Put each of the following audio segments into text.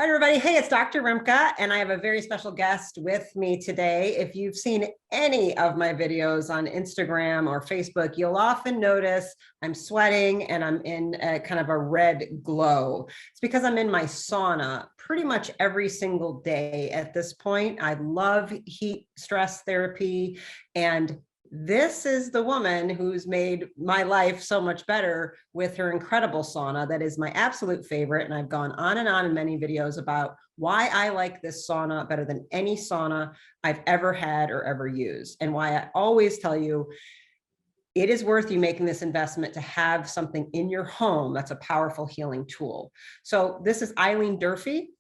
All right, everybody. Hey, it's Dr. Rimka, and I have a very special guest with me today. If you've seen any of my videos on Instagram or Facebook, you'll often notice I'm sweating and I'm in a kind of a red glow. It's because I'm in my sauna pretty much every single day at this point. I love heat stress therapy, and this is the woman who's made my life so much better with her incredible sauna. That is my absolute favorite. And I've gone on and on in many videos about why I like this sauna better than any sauna I've ever had or ever used. And why I always tell you, it is worth you making this investment to have something in your home that's a powerful healing tool. So this is Eileen Durfee.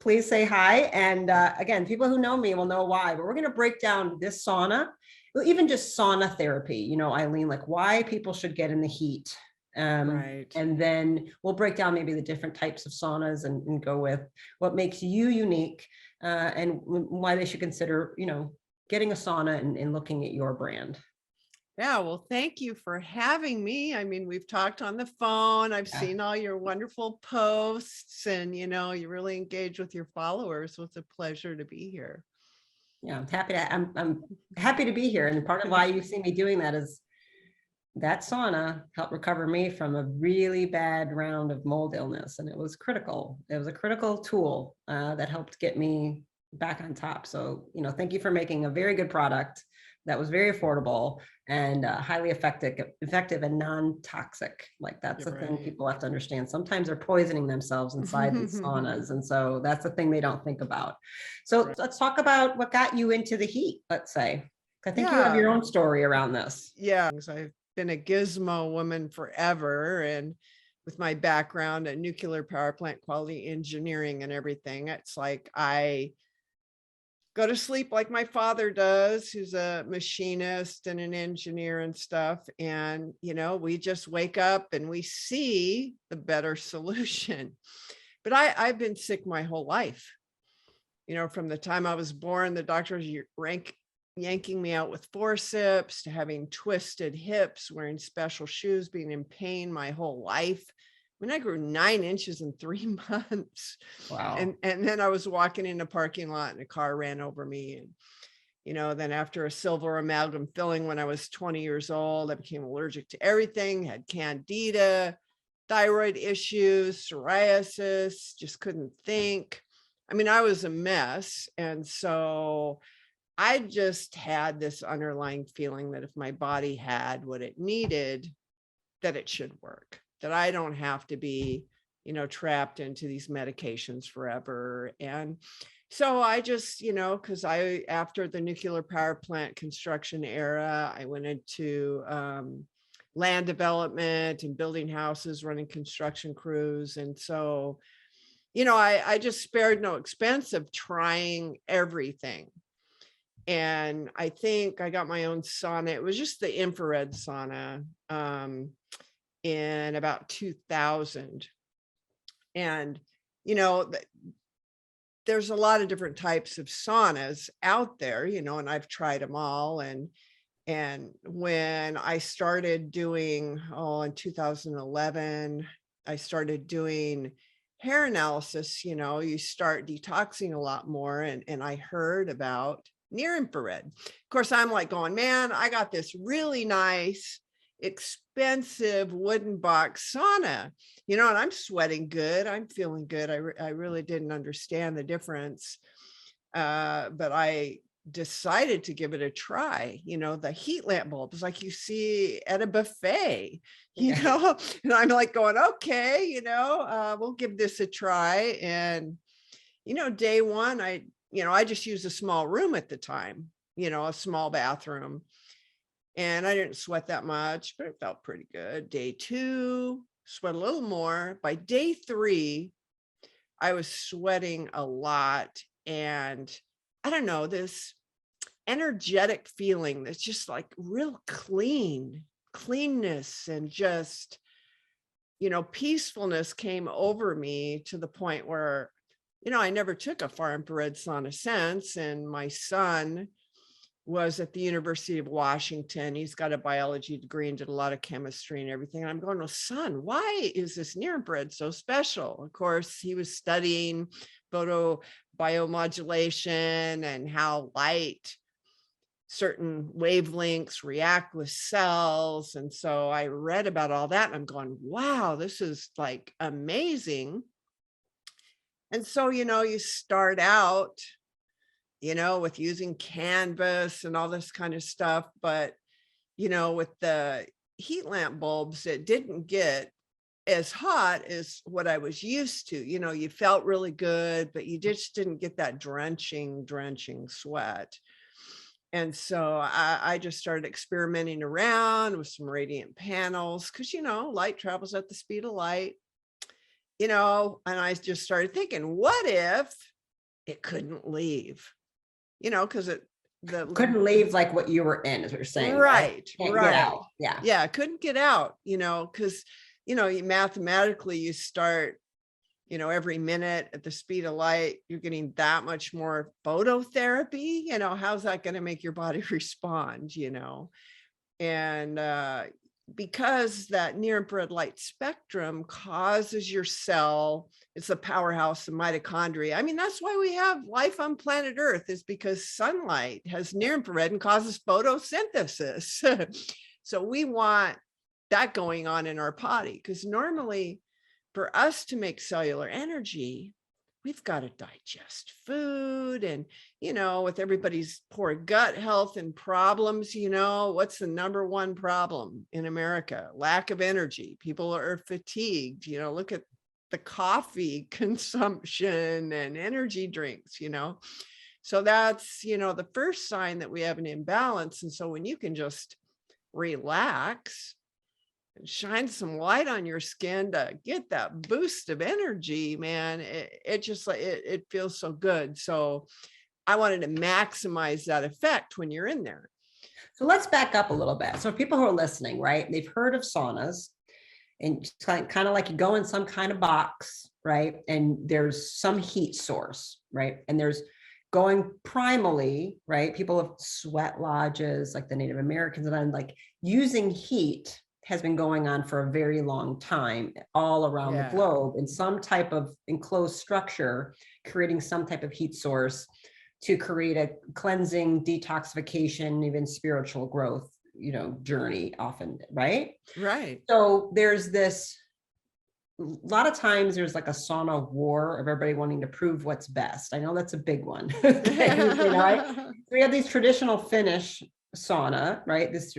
Please say hi. And again, people who know me will know why, but we're going to break down this sauna, even just sauna therapy, you know, Eileen, like why people should get in the heat. Right. And then we'll break down maybe the different types of saunas and go with what makes you unique and why they should consider, you know, getting a sauna and looking at your brand. Yeah, well, thank you for having me. I mean, we've talked on the phone. I've seen all your wonderful posts and, you know, you really engage with your followers. So it's a pleasure to be here. Yeah, I'm happy to be here. And part of why you see me doing that is that sauna helped recover me from a really bad round of mold illness. And it was critical. It was a critical tool that helped get me back on top. So, you know, thank you for making a very good product that was very affordable and highly effective and non-toxic. Like that's the thing people have to understand. Sometimes they're poisoning themselves inside these saunas. And so that's the thing they don't think about. So let's talk about what got you into the heat, let's say. I think you have your own story around this. Yeah, I've been a gizmo woman forever. And with my background at nuclear power plant quality engineering and everything, it's like I go to sleep like my father does, who's a machinist and an engineer and stuff. And, you know, we just wake up and we see the better solution. But I've been sick my whole life. You know, from the time I was born, the doctors yanking me out with forceps to having twisted hips, wearing special shoes, being in pain my whole life. When I grew 9 inches in 3 months. Wow. And then I was walking in a parking lot and a car ran over me. And, you know, then after a silver amalgam filling when I was 20 years old, I became allergic to everything, had candida, thyroid issues, psoriasis, just couldn't think. I mean, I was a mess. And so I just had this underlying feeling that if my body had what it needed, that it should work. That I don't have to be, you know, trapped into these medications forever. And so I just, you know, because after the nuclear power plant construction era, I went into land development and building houses, running construction crews. And so, you know, I just spared no expense of trying everything. And I think I got my own sauna. It was just the infrared sauna. In about 2000. And, you know, there's a lot of different types of saunas out there, you know, and I've tried them all. And when I started doing, in 2011, I started doing hair analysis, you know, you start detoxing a lot more. And I heard about near infrared. Of course, I'm like going, man, I got this really nice, expensive wooden box sauna, you know, and I'm sweating good. I'm feeling good. I really didn't understand the difference. But I decided to give it a try. You know, the heat lamp bulbs like you see at a buffet, you know, and I'm like going, okay, you know, we'll give this a try. And, you know, day one, I just used a small room at the time, you know, a small bathroom. And I didn't sweat that much, but it felt pretty good. Day 2, sweat a little more. By day 3, I was sweating a lot. And I don't know, this energetic feeling that's just like real cleanness and just, you know, peacefulness came over me to the point where, you know, I never took a far infrared sauna since. And my son was at the University of Washington. He's got a biology degree and did a lot of chemistry and everything. And I'm going, well, son, why is this near infrared so special? Of course, he was studying photobiomodulation and how light, certain wavelengths react with cells. And so I read about all that and I'm going, wow, this is like amazing. And so, you start out, with using canvas and all this kind of stuff. But, with the heat lamp bulbs, it didn't get as hot as what I was used to. You felt really good, but you just didn't get that drenching sweat. And so I just started experimenting around with some radiant panels because, light travels at the speed of light, and I just started thinking, what if it couldn't leave? Because Couldn't leave like what you were in, is what you're saying. Right. Can't get out. Yeah. Yeah. Couldn't get out, because, you mathematically, you start, every minute at the speed of light, you're getting that much more phototherapy. How's that going to make your body respond, and because that near infrared light spectrum causes your cell, it's the powerhouse of mitochondria. I mean, that's why we have life on planet Earth, is because sunlight has near infrared and causes photosynthesis. So we want that going on in our body, because normally for us to make cellular energy, we've got to digest food. And, with everybody's poor gut health and problems, what's the number one problem in America? Lack of energy. People are fatigued. Look at the coffee consumption and energy drinks, So that's, the first sign that we have an imbalance. And so when you can just relax, shine some light on your skin to get that boost of energy, man, it just like it feels so good. So I wanted to maximize that effect when you're in there. So let's back up a little bit. So people who are listening, right, they've heard of saunas, and kind of like you go in some kind of box, right, and there's some heat source, right, and there's going primally, right, people have sweat lodges like the Native Americans, and then like using heat has been going on for a very long time all around the globe in some type of enclosed structure, creating some type of heat source to create a cleansing, detoxification, even spiritual growth, journey often, right? Right. So there's this, a lot of times there's like a sauna war of everybody wanting to prove what's best. I know that's a big one. We have these traditional Finnish sauna, right? This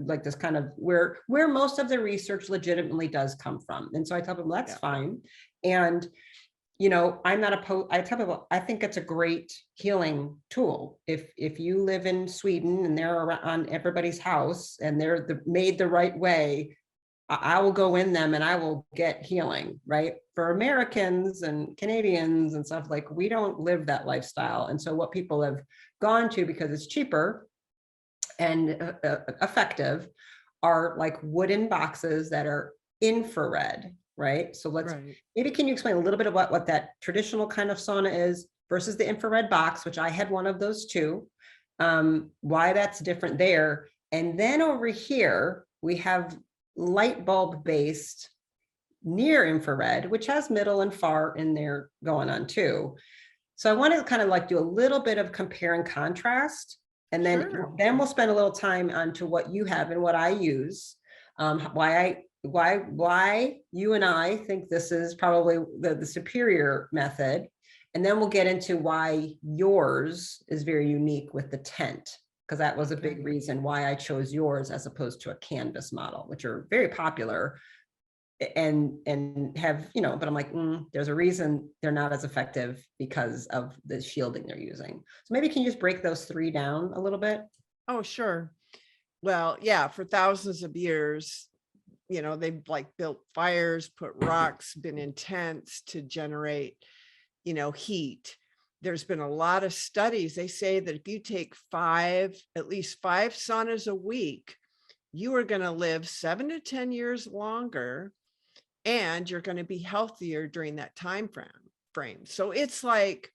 like this kind of where most of the research legitimately does come from. And so I tell them that's fine. And I'm not opposed. I tell people I think it's a great healing tool. If you live in Sweden and they're on everybody's house and they're made the right way, I will go in them and I will get healing, right? For Americans and Canadians and stuff, like we don't live that lifestyle. And so what people have gone to, because it's cheaper and effective, are like wooden boxes that are infrared, right? So maybe can you explain a little bit about what that traditional kind of sauna is versus the infrared box, which I had one of those too, why that's different there. And then over here, we have light bulb based near infrared, which has middle and far in there going on too. So I want to kind of like do a little bit of compare and contrast. And then we'll spend a little time onto what you have and what I use, why you and I think this is probably the superior method. And then we'll get into why yours is very unique with the tent, because that was a big reason why I chose yours as opposed to a canvas model, which are very popular and have, but I'm like, there's a reason they're not as effective because of the shielding they're using. So maybe can you just break those three down a little bit? Oh, sure. Well, yeah, for thousands of years, they've like built fires, put rocks, been in tents to generate, heat. There's been a lot of studies. They say that if you take at least five saunas a week, you are going to live 7 to 10 years longer, and you're going to be healthier during that time frame. So it's like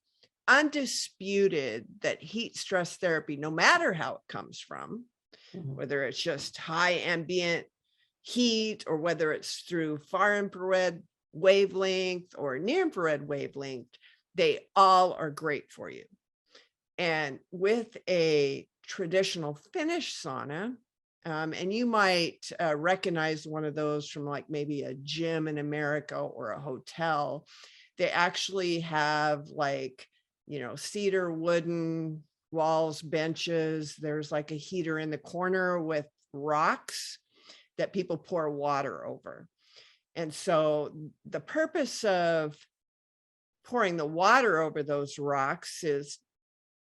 undisputed that heat stress therapy, no matter how it comes from, whether it's just high ambient heat or whether it's through far infrared wavelength or near infrared wavelength, they all are great for you. And with a traditional Finnish sauna, and you might recognize one of those from like maybe a gym in America or a hotel, they actually have like, you know, cedar wooden walls, benches. There's like a heater in the corner with rocks that people pour water over. And so the purpose of pouring the water over those rocks is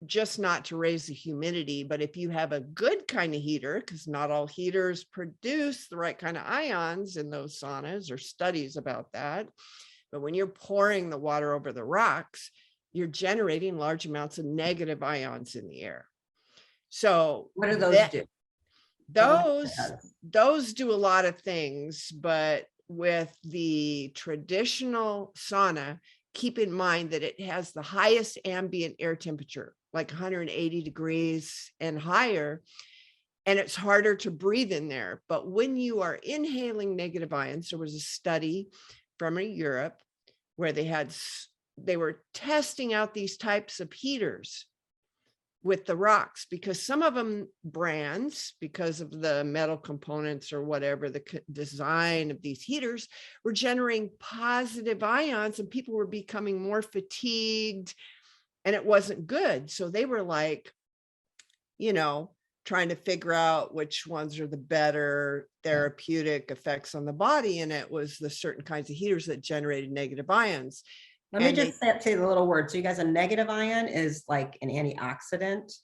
just not to raise the humidity, but if you have a good kind of heater, because not all heaters produce the right kind of ions in those saunas, or studies about that. But when you're pouring the water over the rocks, you're generating large amounts of negative ions in the air. So what do those do? Those do a lot of things, but with the traditional sauna, keep in mind that it has the highest ambient air temperature, like 180 degrees and higher, and it's harder to breathe in there. But when you are inhaling negative ions, there was a study from Europe where they were testing out these types of heaters with the rocks, because some of them brands, because of the metal components or whatever, the design of these heaters were generating positive ions, and people were becoming more fatigued, and it wasn't good. So they were like, you know, trying to figure out which ones are the better therapeutic effects on the body. And it was the certain kinds of heaters that generated negative ions. Let me just say the little word. So you guys, a negative ion is like an antioxidant.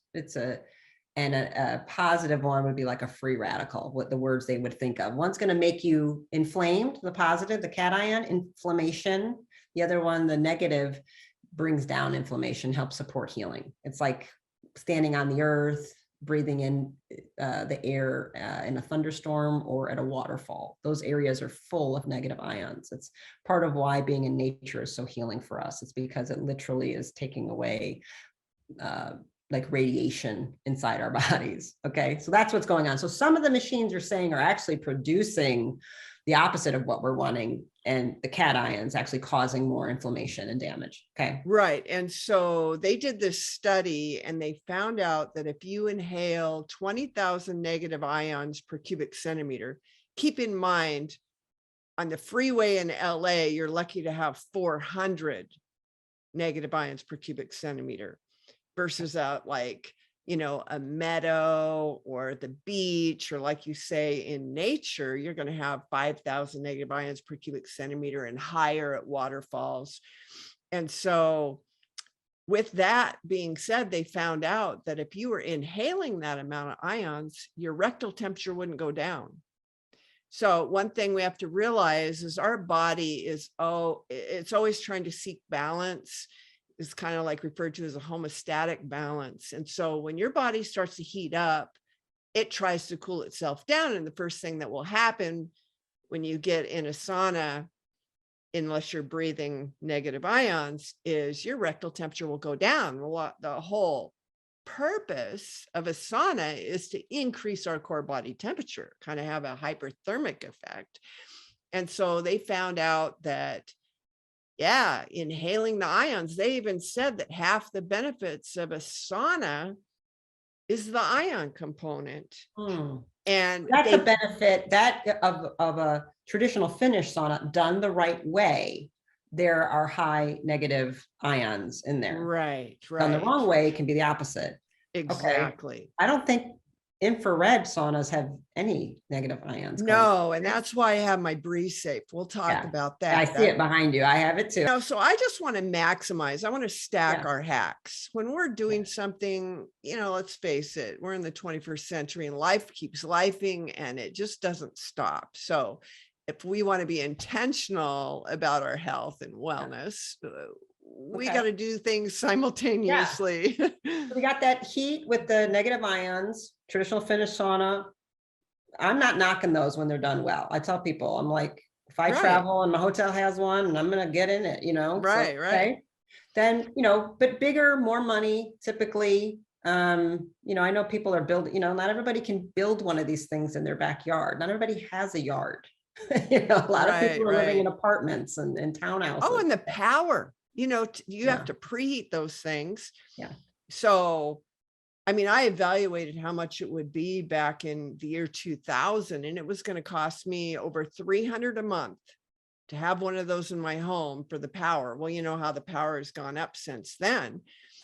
And a positive one would be like a free radical, what the words they would think of. One's going to make you inflamed, the positive, the cation, inflammation. The other one, the negative, brings down inflammation, helps support healing. It's like standing on the earth, breathing in the air in a thunderstorm or at a waterfall. Those areas are full of negative ions. It's part of why being in nature is so healing for us. It's because it literally is taking away like radiation inside our bodies. Okay, so that's what's going on. So some of the machines you're saying are actually producing the opposite of what we're wanting, and the cations actually causing more inflammation and damage. Okay. Right. And so they did this study, and they found out that if you inhale 20,000 negative ions per cubic centimeter, keep in mind on the freeway in LA, you're lucky to have 400 negative ions per cubic centimeter versus like, you know, a meadow or the beach, or like you say, in nature, you're going to have 5,000 negative ions per cubic centimeter and higher at waterfalls. And so with that being said, they found out that if you were inhaling that amount of ions, your rectal temperature wouldn't go down. So one thing we have to realize is our body is, it's always trying to seek balance. Is kind of like referred to as a homostatic balance. And so when your body starts to heat up, it tries to cool itself down. And the first thing that will happen when you get in a sauna, unless you're breathing negative ions, is your rectal temperature will go down. The whole purpose of a sauna is to increase our core body temperature, kind of have a hyperthermic effect. And so they found out that, yeah, inhaling the ions, they even said that half the benefits of a sauna is the ion component. And that's a benefit that of a traditional Finnish sauna done the right way. There are high negative ions in there. Right. Done the wrong way, it can be the opposite. Exactly. Okay. I don't think infrared saunas have any negative ions. No, and that's why I have my Breeze Safe. We'll talk about that. I see it behind you. I have it too. So I just want to maximize. I want to stack our hacks. When we're doing something, you know, let's face it, we're in the 21st century and life keeps lifing and it just doesn't stop. So if we want to be intentional about our health and wellness, we got to do things simultaneously. So we got that heat with the negative ions, traditional Finnish sauna. I'm not knocking those when they're done well. I tell people, I'm like, if I travel and my hotel has one, and I'm going to get in it, you know? Right. then, but bigger, more money typically. I know people are building, not everybody can build one of these things in their backyard. Not everybody has a yard. A lot of people are living in apartments and townhouses. Oh, and the power, you Yeah. have to preheat those things. Yeah. So, I mean, I evaluated how much it would be back in the year 2000, and it was going to cost me over $300 a month to have one of those in my home for the power. Well, you know how the power has gone up since then.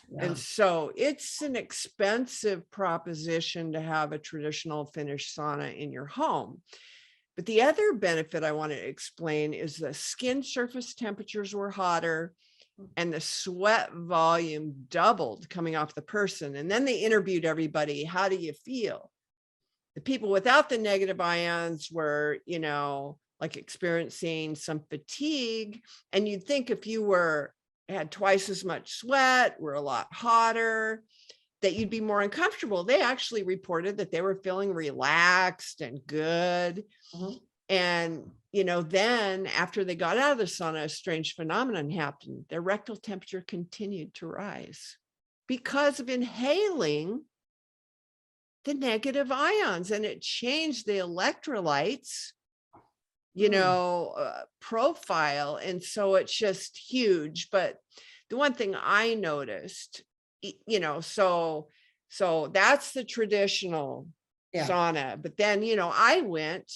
Yeah. And so it's an expensive proposition to have a traditional Finnish sauna in your home. But the other benefit I want to explain is the skin surface temperatures were hotter and the sweat volume doubled coming off the person. And then they interviewed everybody. How do you feel? The people without the negative ions were, like experiencing some fatigue. And you'd think if you had twice as much sweat, were a lot hotter, that you'd be more uncomfortable. They actually reported that they were feeling relaxed and good. Mm-hmm. And, then after they got out of the sauna, a strange phenomenon happened. Their rectal temperature continued to rise because of inhaling the negative ions, and it changed the electrolytes, profile. And so it's just huge. But the one thing I noticed, so that's the traditional sauna. But then, I went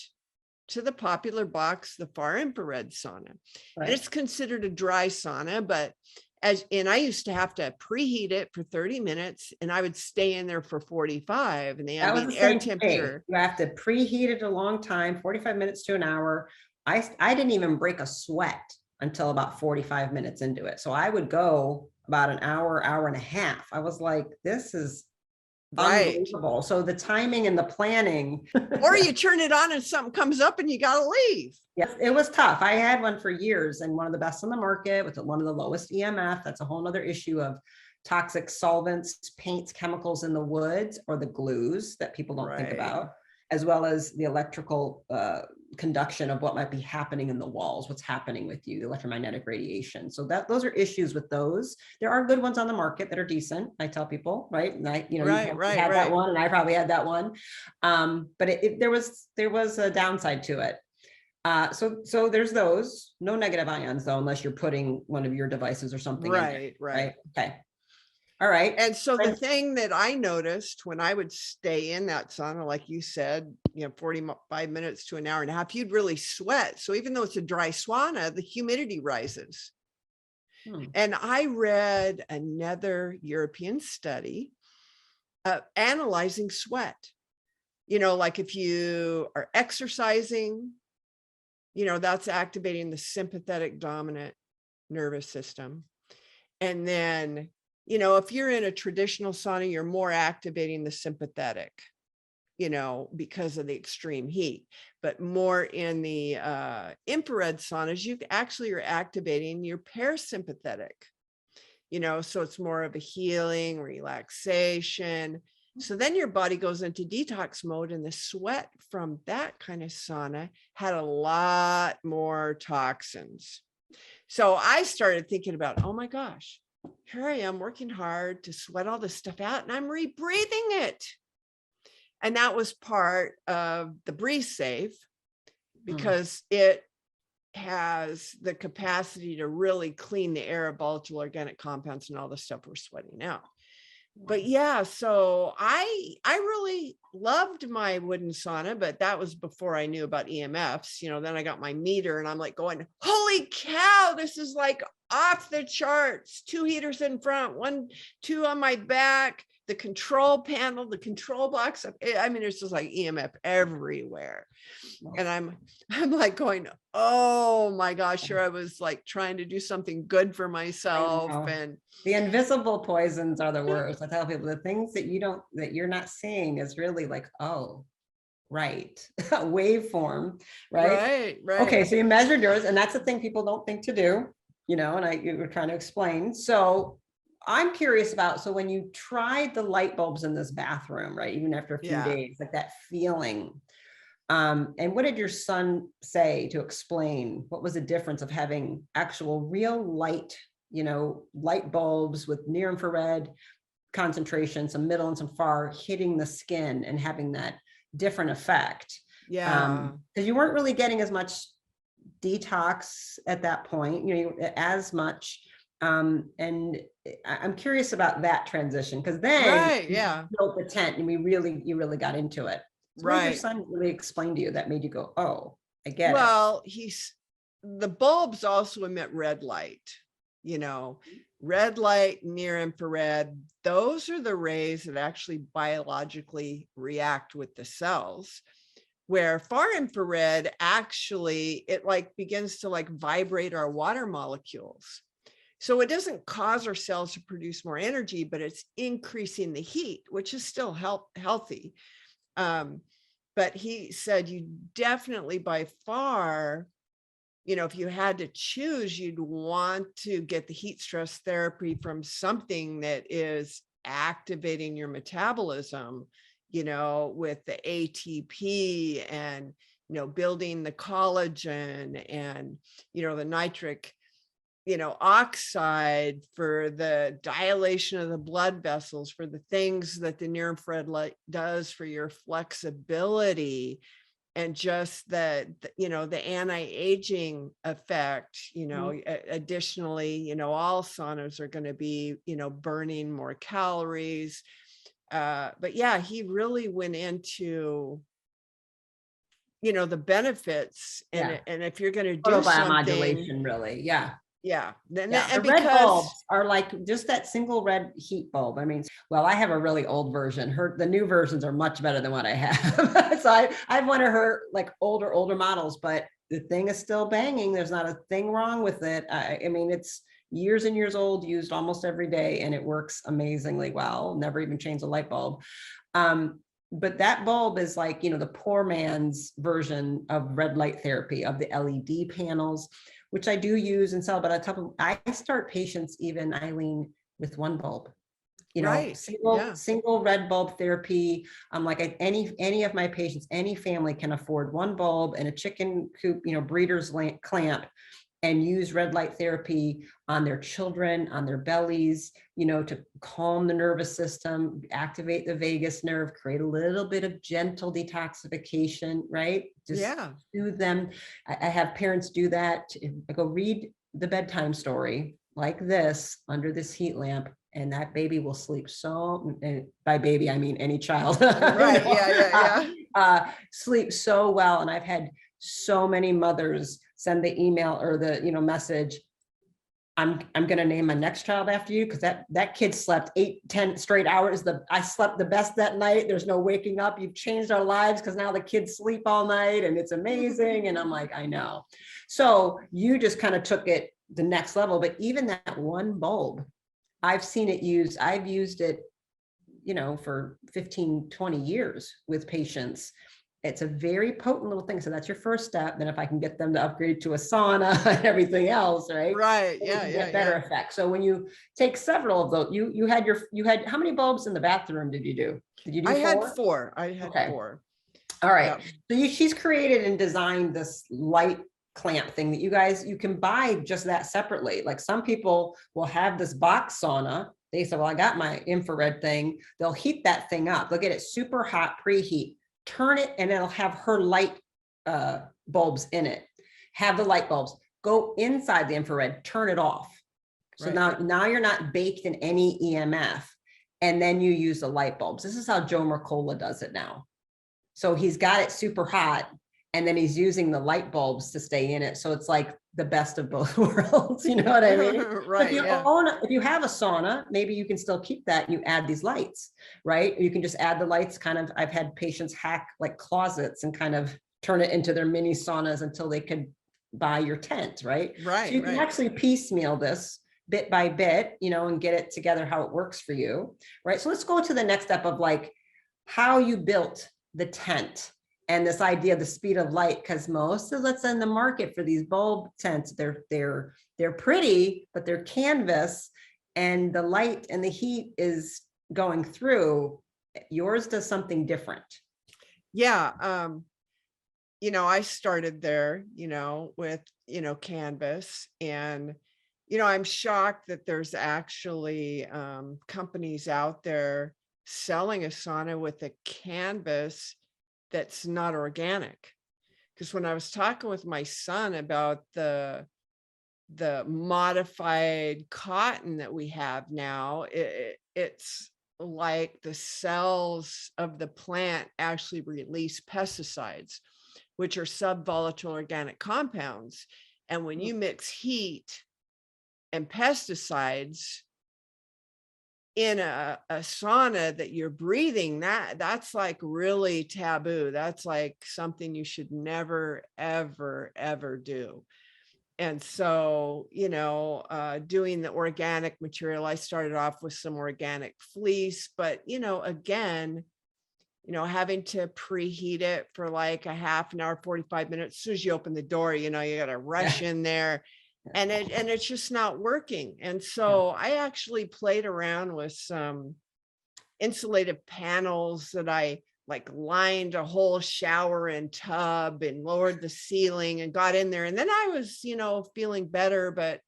to the popular box, the far infrared sauna, and it's considered a dry sauna, but I used to have to preheat it for 30 minutes and I would stay in there for 45, and they had an air temperature. You have to preheat it a long time, 45 minutes to an hour. I didn't even break a sweat until about 45 minutes into it. So I would go about an hour, hour and a half. I was like, this is unbelievable. So the timing and the planning. Or you turn it on and something comes up and you got to leave. Yes, it was tough. I had one for years and one of the best on the market with one of the lowest EMF. That's a whole nother issue of toxic solvents, paints, chemicals in the woods, or the glues that people don't think about, as well as the electrical conduction of what might be happening in the walls, what's happening with you, the electromagnetic radiation. So those are issues with those. There are good ones on the market that are decent. I tell people, right? And you had that one, and I probably had that one. But there was a downside to it. So there's those. No negative ions though, unless you're putting one of your devices or something. Right. Okay. All right. And so the thing that I noticed when I would stay in that sauna, like you said, 45 minutes to an hour and a half, you'd really sweat. So even though it's a dry sauna, the humidity rises. And I read another European study analyzing sweat. Like if you are exercising, that's activating the sympathetic dominant nervous system. And then if you're in a traditional sauna, you're more activating the sympathetic, because of the extreme heat, but more in the infrared saunas, you're activating your parasympathetic, so it's more of a healing, relaxation. So then your body goes into detox mode, and the sweat from that kind of sauna had a lot more toxins. So I started thinking about, oh my gosh, here I am working hard to sweat all this stuff out and I'm rebreathing it. And that was part of the Breathe Safe, because it has the capacity to really clean the air of volatile organic compounds and all the stuff we're sweating out. But so I really loved my wooden sauna, but that was before I knew about EMFs. Then I got my meter and I'm like going, holy cow, this is like off the charts. 2 heaters in front, 2 on my back, the control panel, the control box. I mean, it's just like EMF everywhere. And I'm like going, oh my gosh, here I was like trying to do something good for myself. And the invisible poisons are the worst. I tell people the things that you're not seeing is really like, oh, right. Waveform, right? Right. Okay. So you measured yours, and that's the thing people don't think to do, and you were trying to explain. So I'm curious about, so when you tried the light bulbs in this bathroom, right? Even after a few days, like that feeling, and what did your son say to explain what was the difference of having actual real light light bulbs with near infrared concentration, some middle and some far, hitting the skin and having that different effect. Yeah. Because you weren't really getting as much detox at that point, as much. And I'm curious about that transition, because then Right. you Yeah. built the tent and you really got into it. So what did your Right. son really explain to you that made you go, oh, I get it? Well, the bulbs also emit red light, red light, near infrared. Those are the rays that actually biologically react with the cells, where far infrared actually, it like begins to like vibrate our water molecules. So it doesn't cause our cells to produce more energy, but it's increasing the heat, which is still healthy. But he said you definitely by far, if you had to choose, you'd want to get the heat stress therapy from something that is activating your metabolism, with the ATP and, building the collagen and, the nitric oxide for the dilation of the blood vessels, for the things that the near infrared light does for your flexibility, and just the anti-aging effect, additionally, all saunas are going to be, burning more calories. But yeah, he really went into, the benefits, and if you're going to do something, really. Then Yeah, and the red because bulbs are like just that single red heat bulb. I mean, well, I have a really old version. The new versions are much better than what I have. So I have one of her like older models, but the thing is still banging. There's not a thing wrong with it. I mean, it's years and years old, used almost every day, and it works amazingly well. Never even changed a light bulb. But that bulb is like, the poor man's version of red light therapy, of the LED panels, which I do use and sell, but I start patients even, Eileen, with one bulb, right, single red bulb therapy. Like any of my patients, any family can afford one bulb and a chicken coop, breeder's clamp, and use red light therapy on their children, on their bellies, to calm the nervous system, activate the vagus nerve, create a little bit of gentle detoxification, right? Just soothe them. I have parents do that. I go read the bedtime story like this under this heat lamp, and that baby will sleep so, and by baby, I mean any child. Right. Sleep so well. And I've had so many mothers send the email or the message, I'm going to name my next child after you, because that kid slept 8-10 straight hours. I slept the best that night. There's no waking up. You've changed our lives because now the kids sleep all night and it's amazing. And I'm like, I know. So you just kind of took it the next level. But even that one bulb, I've seen it used. I've used it, for 15-20 years with patients. It's a very potent little thing. So that's your first step. Then if I can get them to upgrade to a sauna and everything else, right? Right. Get better effect. So when you take several of those, you had how many bulbs in the bathroom did you do? Did you do four? I had four. All right. So she's created and designed this light clamp thing that you can buy just that separately. Like some people will have this box sauna. They say, well, I got my infrared thing. They'll heat that thing up. They'll get it super hot, preheat, turn it, and it'll have her light bulbs in it. Have the light bulbs go inside the infrared, turn it off. So now you're not baked in any EMF, and then you use the light bulbs. This is how Joe Mercola does it now. So he's got it super hot, and then he's using the light bulbs to stay in it. So it's like the best of both worlds. You know what I mean? Right. If you have a sauna, maybe you can still keep that and you add these lights, right? You can just add the lights. I've had patients hack like closets and kind of turn it into their mini saunas until they could buy your tent, right? Right. So you can actually piecemeal this bit by bit, and get it together how it works for you, right? So let's go to the next step of like how you built the tent. And this idea of the speed of light, because most of what's in the market for these bulb tents, they're pretty, but they're canvas, and the light and the heat is going through. Yours does something different. Yeah. I started there, with, canvas, and, I'm shocked that there's actually companies out there selling a sauna with a canvas that's not organic. Because when I was talking with my son about the modified cotton that we have now, it's like the cells of the plant actually release pesticides, which are subvolatile organic compounds. And when you mix heat and pesticides in a sauna that you're breathing, that's like really taboo. That's like something you should never, ever, ever do. And so, doing the organic material, I started off with some organic fleece, but, again, having to preheat it for like a half an hour, 45 minutes. As soon as you open the door, you got to rush in there, and it's just not working. And so I actually played around with some insulative panels that I like lined a whole shower and tub and lowered the ceiling and got in there. And then I was, feeling better, but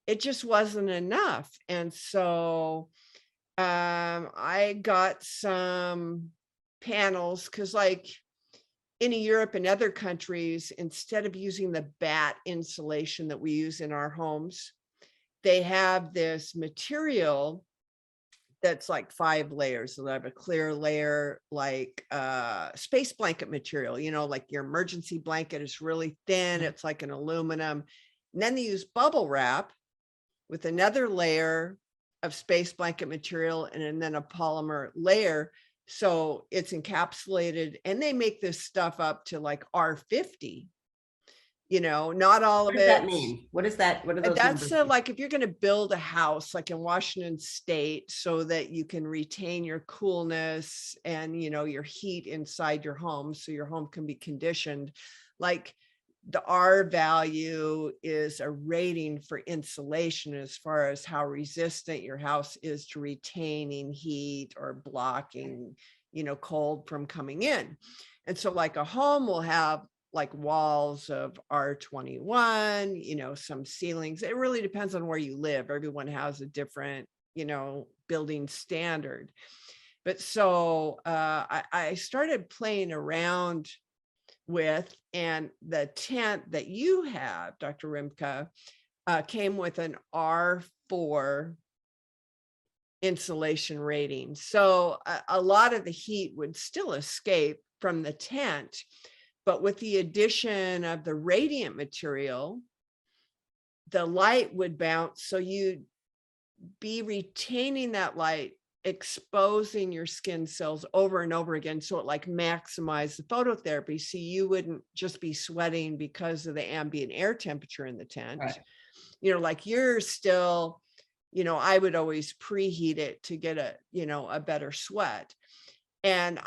it just wasn't enough. And so I got some panels, because like in Europe and other countries, instead of using the batt insulation that we use in our homes, they have this material that's like 5 layers. So they have a clear layer, like space blanket material, like your emergency blanket is really thin. It's like an aluminum. And then they use bubble wrap with another layer of space blanket material and then a polymer layer. So it's encapsulated, and they make this stuff up to like R50. Not all of it. What does that mean? What is that? What are those That's numbers? like if you're going to build a house like in Washington State so that you can retain your coolness and, your heat inside your home, so your home can be conditioned. Like the R value is a rating for insulation as far as how resistant your house is to retaining heat or blocking, cold from coming in. And so like a home will have like walls of R21, some ceilings. It really depends on where you live. Everyone has a different, building standard. But so I started playing around with, and the tent that you have, Dr. Rimka, came with an R4 insulation rating. So a lot of the heat would still escape from the tent. But with the addition of the radiant material, the light would bounce. So you'd be retaining that light, exposing your skin cells over and over again. So it like maximized the phototherapy. So you wouldn't just be sweating because of the ambient air temperature in the tent. Right. Like you're still, I would always preheat it to get a better sweat. And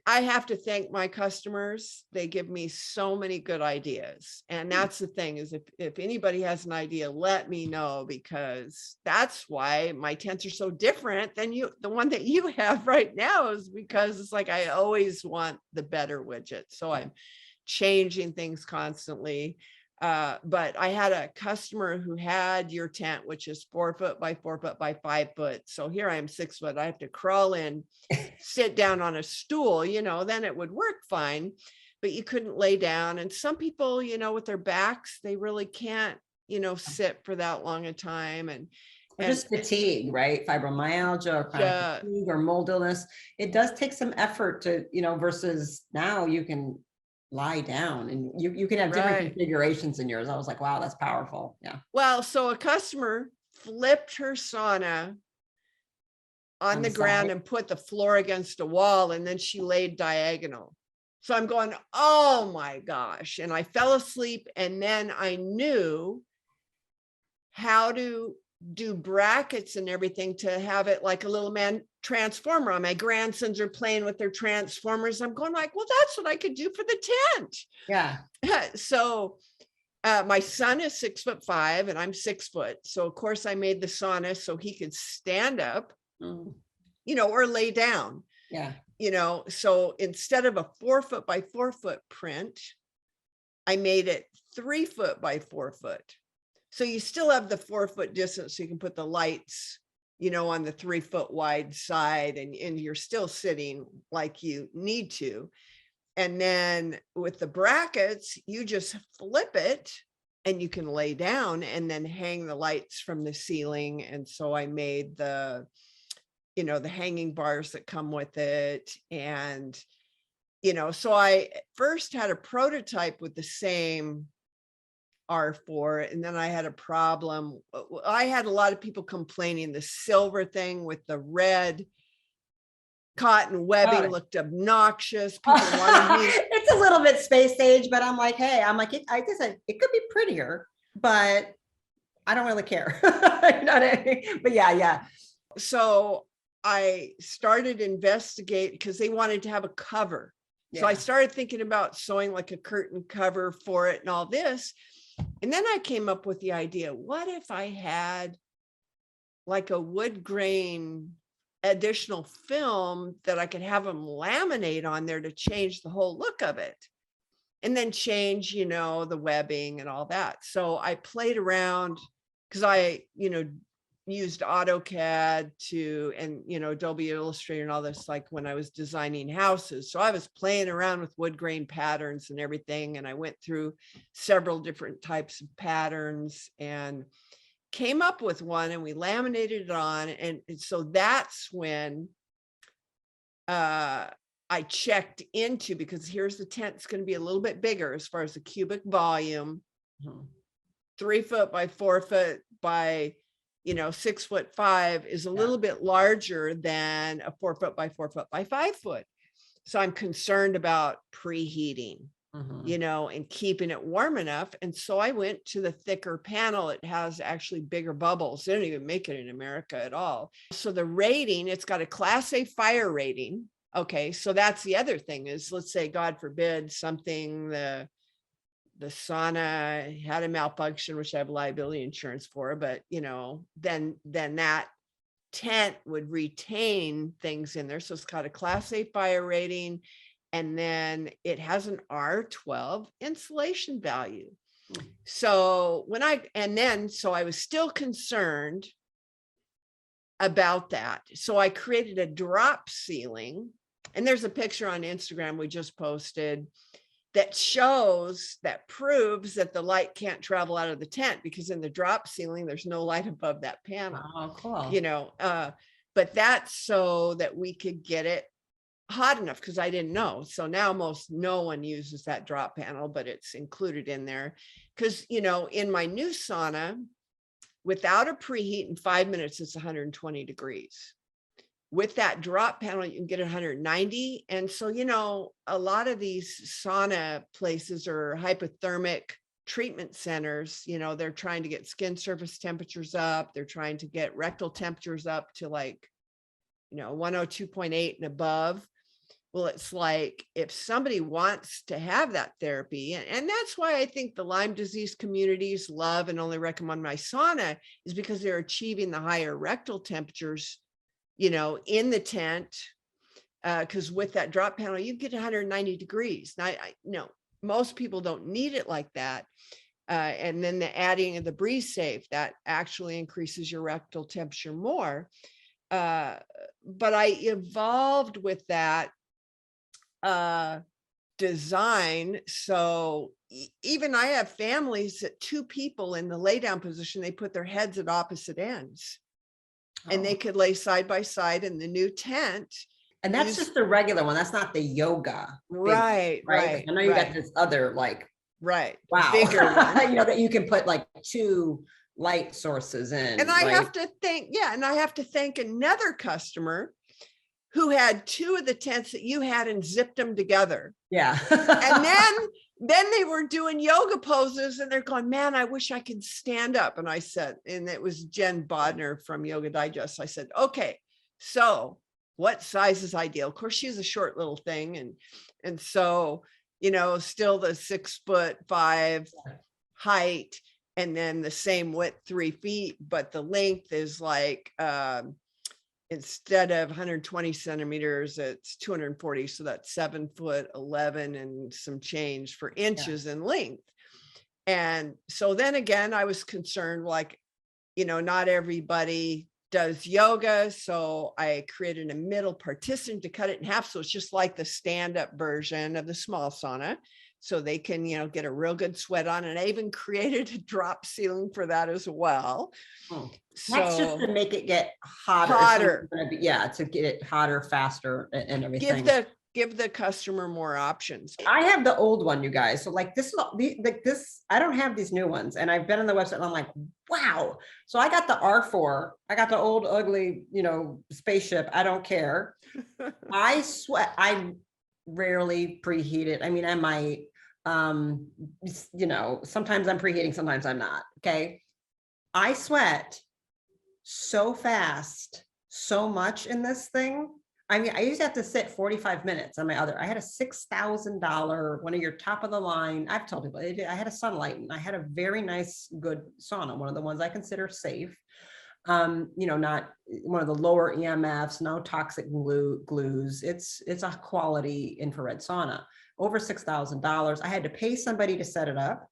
I have to thank my customers. They give me so many good ideas. And that's the thing, is if anybody has an idea, let me know, because that's why my tents are so different than the one that you have right now, is because it's like, I always want the better widget. So I'm changing things constantly. But I had a customer who had your tent, which is 4 foot by 4 foot by 5 foot. So here I am 6 foot. I have to crawl in, sit down on a stool, then it would work fine, but you couldn't lay down. And some people, with their backs, they really can't, sit for that long a time. And just fatigue, right? Fibromyalgia or chronic fatigue or mold illness. It does take some effort to, versus now you can lie down and you can have different configurations in yours. I was like, wow, that's powerful. Yeah. Well, so a customer flipped her sauna on the ground and put the floor against a wall, and then she laid diagonal. So I'm going, oh my gosh. And I fell asleep, and then I knew how to do brackets and everything to have it like a little man transformer. My grandsons are playing with their transformers. I'm going like, well, that's what I could do for the tent. Yeah. So my son is 6'5" and I'm 6 foot. So of course I made the sauna so he could stand up, or lay down. Yeah. So instead of a 4 foot by 4 foot print, I made it 3 foot by 4 foot. So you still have the 4-foot distance, so you can put the lights, on the 3-foot wide side, and you're still sitting like you need to. And then with the brackets, you just flip it and you can lay down and then hang the lights from the ceiling. And so I made the hanging bars that come with it. And, so I first had a prototype with the same R4, and then I had a problem. I had a lot of people complaining the silver thing with the red cotton webbing looked obnoxious. People wanted me. It's a little bit space age, but I'm like, hey, I guess it could be prettier, but I don't really care. You know what I mean? But yeah. So I started investigate because they wanted to have a cover. So I started thinking about sewing like a curtain cover for it and all this. And then I came up with the idea, what if I had like a wood grain additional film that I could have them laminate on there to change the whole look of it, and then change, the webbing and all that. So I played around because I, used AutoCAD and Adobe Illustrator and all this, like when I was designing houses. So I was playing around with wood grain patterns and everything. And I went through several different types of patterns and came up with one, and we laminated it on. And so that's when I checked into, because here's the tent, it's going to be a little bit bigger as far as the cubic volume, 3 foot by 4 foot by 6'5" is a little bit larger than a 4 foot by 4 foot by 5 foot. So I'm concerned about preheating, and keeping it warm enough. And so I went to the thicker panel. It has actually bigger bubbles. They don't even make it in America at all. So the rating, it's got a Class A fire rating. Okay. So that's the other thing is, let's say, God forbid, something, the sauna had a malfunction, which I have liability insurance for, but then that tent would retain things in there. So it's got a Class A fire rating, and then it has an R12 insulation value. So so I was still concerned about that. So I created a drop ceiling, and there's a picture on Instagram we just posted that proves that the light can't travel out of the tent, because in the drop ceiling, there's no light above that panel. Oh, cool. But that's so that we could get it hot enough, because I didn't know. So now no one uses that drop panel, but it's included in there. Because, in my new sauna, without a preheat, in 5 minutes, it's 120 degrees. With that drop panel, you can get 190. And so, a lot of these sauna places are hypothermic treatment centers. They're trying to get skin surface temperatures up. They're trying to get rectal temperatures up to 102.8 and above. Well, it's like, if somebody wants to have that therapy, and that's why I think the Lyme disease communities love and only recommend my sauna, is because they're achieving the higher rectal temperatures in the tent, because with that drop panel, you get 190 degrees. Now, most people don't need it like that. And then the adding of the breeze safe, that actually increases your rectal temperature more. But I evolved with that design. So even I have families that 2 people in the lay down position, they put their heads at opposite ends. And they could lay side by side in the new tent. And that's just the regular one. That's not the yoga. Right. I know you got this other wow, bigger one. that you can put 2 light sources in. And I have to thank another customer who had 2 of the tents that you had and zipped them together. Yeah. And then they were doing yoga poses, and they're going, man, I wish I could stand up. And I said, and it was Jen Bodner from Yoga Digest. I said, okay, so what size is ideal? Of course, she's a short little thing. And so, still the 6'5" height, and then the same width, 3 feet, but the length is instead of 120 centimeters, it's 240. So that's 7'11" and some change for inches in length. And so then again, I was concerned, like, not everybody does yoga. So I created a middle partition to cut it in half. So it's just like the stand-up version of the small sauna. So they can, get a real good sweat on. And I even created a drop ceiling for that as well. That's just to make it get hotter. Hotter. Yeah, to get it hotter, faster, and everything. Give the customer more options. I have the old one, you guys. So like this, I don't have these new ones. And I've been on the website and I'm like, wow. So I got the R4. I got the old ugly, spaceship. I don't care. I sweat. I rarely preheat it. I mean, I might, sometimes I'm preheating, sometimes I'm not. Okay. I sweat so fast, so much in this thing. I mean, I used to have to sit 45 minutes on my other. I had a $6,000, one of your top of the line. I've told people I had a Sunlight, and I had a very nice, good sauna, one of the ones I consider safe. Not one of the lower EMFs, no toxic glues. It's a quality infrared sauna. Over $6,000. I had to pay somebody to set it up.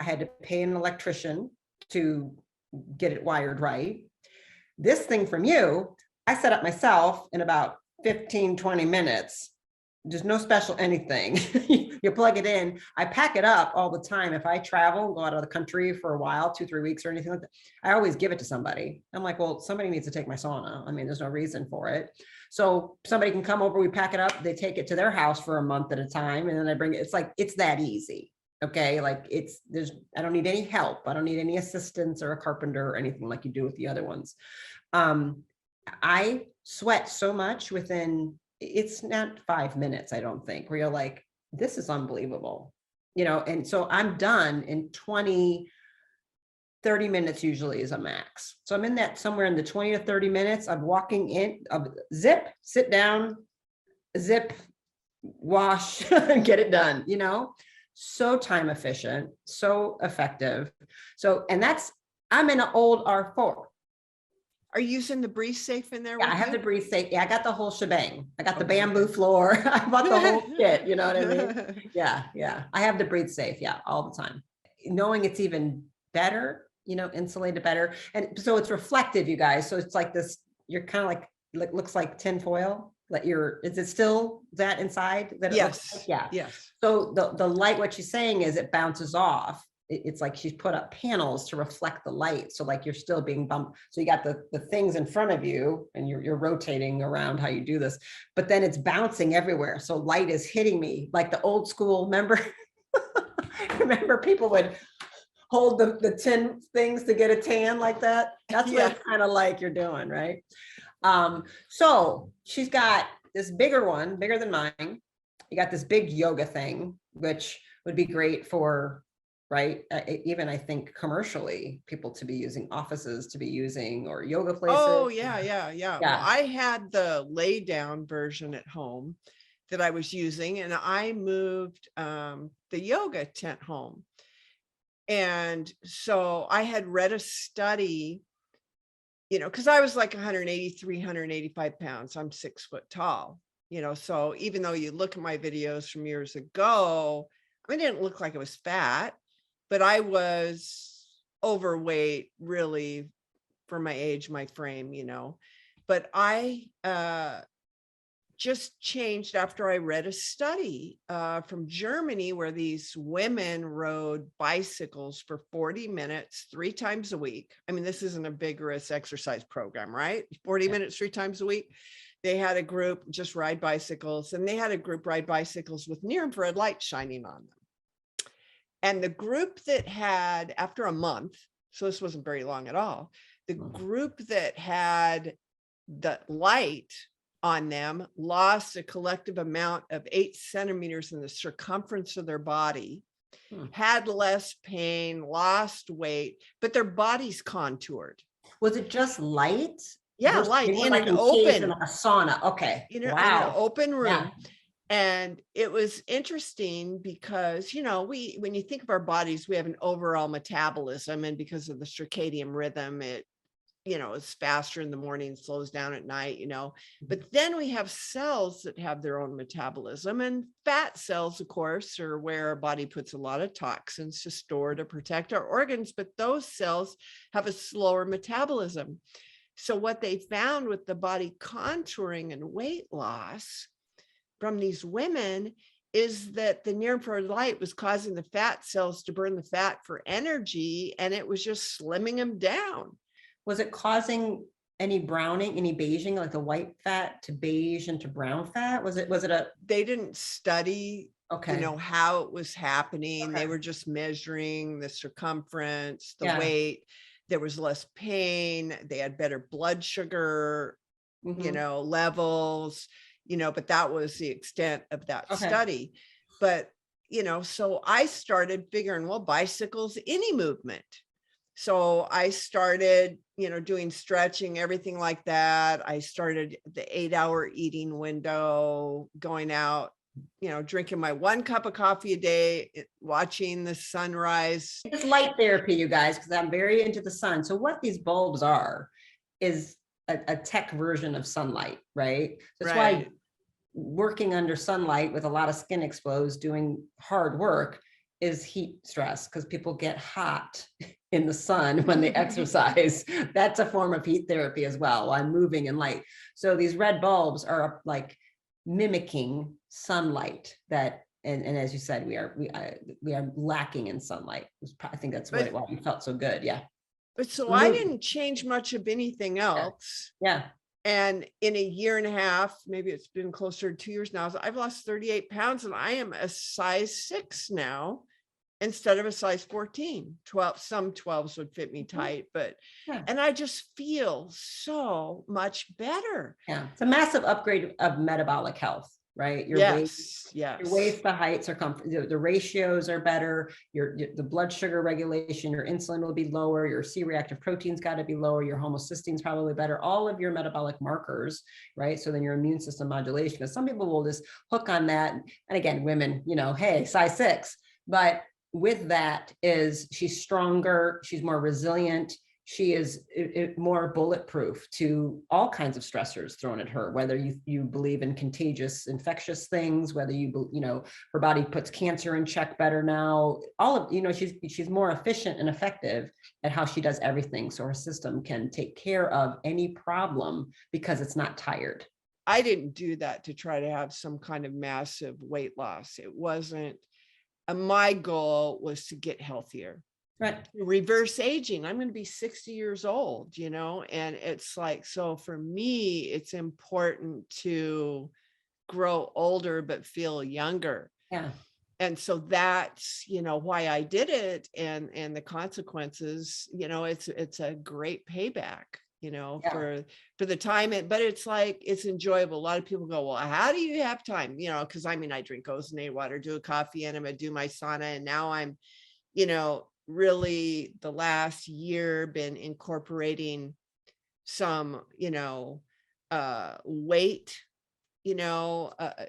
I had to pay an electrician to get it wired right. This thing from you, I set up myself in about 15, 20 minutes. There's no special anything. You plug it in. I pack it up all the time. If I travel, go out of the country for a while, 2-3 weeks or anything like that, I always give it to somebody. I'm like, well, somebody needs to take my sauna. I mean, there's no reason for it. So somebody can come over, we pack it up, they take it to their house for a month at a time. And then I bring it. It's like, it's that easy. Okay. Like I don't need any help. I don't need any assistance or a carpenter or anything like you do with the other ones. I sweat so much it's not 5 minutes, I don't think, where you're like, this is unbelievable, and so I'm done in 20, 30 minutes usually is a max. So I'm in that somewhere in the 20 to 30 minutes of walking in, zip, sit down, zip, wash, and get it done, so time efficient, so effective. So, and I'm in an old R4. Are you using the Breathe Safe in there? Yeah, I have the Breathe Safe. Yeah, I got the whole shebang. I got the bamboo floor. I bought the whole kit. You know what I mean? Yeah. I have the Breathe Safe. Yeah, all the time. Knowing it's even better, insulated better. And so it's reflective, you guys. So it's like this, you're kind of like, looks like tin foil. Is it still that inside? Yes. Like? Yeah. Yes. So the light, what she's saying is it bounces off. It's like she's put up panels to reflect the light. So like you're still being bumped. So you got the things in front of you and you're rotating around how you do this, but then it's bouncing everywhere. So light is hitting me like the old school, remember people would hold the tin things to get a tan like that. That's what it's kind of like you're doing, right? So she's got this bigger one, bigger than mine. You got this big yoga thing, which would be great for, right? Even I think commercially, people to be using, offices to be using, or yoga places. Oh, yeah. Well, I had the lay down version at home that I was using, and I moved the yoga tent home. And so I had read a study, because I was like 183, 185 pounds. I'm 6 foot tall, so even though you look at my videos from years ago, I didn't look like I was fat, but I was overweight really for my age, my frame, but I just changed after I read a study from Germany where these women rode bicycles for 40 minutes, 3 times a week. I mean, this isn't a vigorous exercise program, right? 40 minutes, 3 times a week. They had a group just ride bicycles, and they had a group ride bicycles with near infrared light shining on them. And the group that had, after a month, so this wasn't very long at all, the group that had the light on them lost a collective amount of 8 centimeters in the circumference of their body, had less pain, lost weight, but their bodies contoured. Was it just light? Yeah, light in an open, in a sauna. Okay. Wow. In an open room. Yeah. And it was interesting because, when you think of our bodies, we have an overall metabolism, and because of the circadian rhythm, it's faster in the morning, slows down at night, but then we have cells that have their own metabolism, and fat cells, of course, are where our body puts a lot of toxins to store to protect our organs, but those cells have a slower metabolism. So what they found with the body contouring and weight loss from these women is that the near infrared light was causing the fat cells to burn the fat for energy, and it was just slimming them down. Was it causing any browning, any beiging, like the white fat to beige into brown fat? Was it they didn't study, okay, how it was happening. Okay. They were just measuring the circumference, the Yeah. weight. There was less pain. They had better blood sugar, levels, but that was the extent of that Okay. study. But, so I started figuring, well, bicycles, any movement. So I started, doing stretching, everything like that. I started the 8-hour eating window, going out, drinking my 1 cup of coffee a day, watching the sunrise. It's light therapy, you guys, because I'm very into the sun. So what these bulbs are is a tech version of sunlight, right? That's why working under sunlight with a lot of skin exposed, doing hard work is heat stress, because people get hot in the sun when they exercise. That's a form of heat therapy as well. I'm moving in light. So these red bulbs are like mimicking sunlight that, and as you said, we are lacking in sunlight. I think that's why we felt so good. Yeah. But so I didn't change much of anything else. Yeah. And in a year and a half, maybe it's been closer to 2 years now, so I've lost 38 pounds, and I am a size 6 now instead of a size 14. 12, some 12s would fit me tight, but, and I just feel so much better. Yeah. It's a massive upgrade of metabolic health, right? Your waist, your waist, the height, circumference, the ratios are better. The blood sugar regulation, your insulin will be lower. Your C-reactive protein's got to be lower. Your homocysteine's probably better. All of your metabolic markers, right? So then your immune system modulation, because some people will just hook on that. And again, women, hey, size 6, but with that is she's stronger, she's more resilient, she is more bulletproof to all kinds of stressors thrown at her, whether you believe in contagious infectious things, whether her body puts cancer in check better now, all of, she's more efficient and effective at how she does everything. So her system can take care of any problem because it's not tired. I didn't do that to try to have some kind of massive weight loss. It wasn't. My goal was to get healthier, right? Reverse aging. I'm going to be 60 years old, and it's like, so for me, it's important to grow older, but feel younger. Yeah. And so that's, why I did it. And the consequences, it's a great payback, for the time. But it's like, it's enjoyable. A lot of people go, well, how do you have time? Because I drink ozonate water, do a coffee enema, do my sauna. And now I'm, really the last year been incorporating some, weight,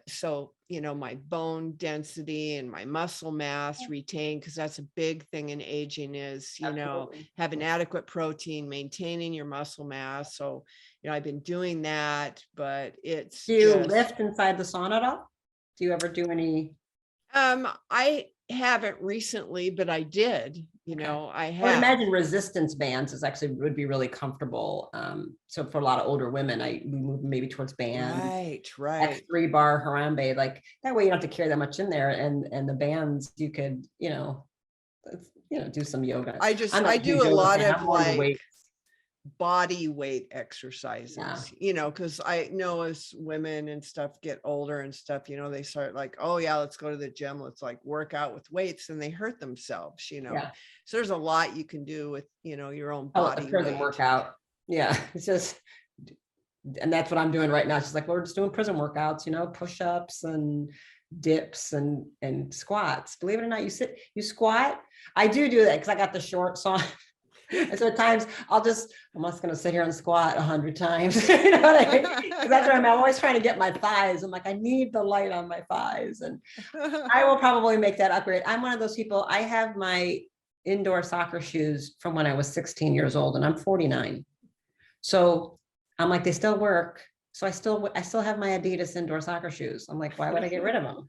so, my bone density and my muscle mass retain, because that's a big thing in aging is, having adequate protein, maintaining your muscle mass. So, I've been doing that, but it's. Do you lift inside the sauna at all? Do you ever do any? I haven't recently, but I did, I have. I would imagine resistance bands would be really comfortable. So for a lot of older women, we move maybe towards bands. Right. X3 bar Harambe, like that way you don't have to carry that much in there. And the bands you could, do some yoga. I do a lot of like body weight exercises, because I know as women and stuff get older and stuff, they start like, oh yeah, let's go to the gym, let's like work out with weights, and they hurt themselves, so there's a lot you can do with your own body prison workout. It's just, and that's what I'm doing right now. She's like, well, we're just doing prison workouts, push-ups and dips and squats. Believe it or not, you squat. I do that because I got the shorts on. And so at times I'm just going to sit here and squat 100 times. You know what I mean? That's what I'm always trying to get my thighs. I'm like, I need the light on my thighs. And I will probably make that upgrade. I'm one of those people. I have my indoor soccer shoes from when I was 16 years old, and I'm 49. So I'm like, they still work. So I still have my Adidas indoor soccer shoes. I'm like, why would I get rid of them?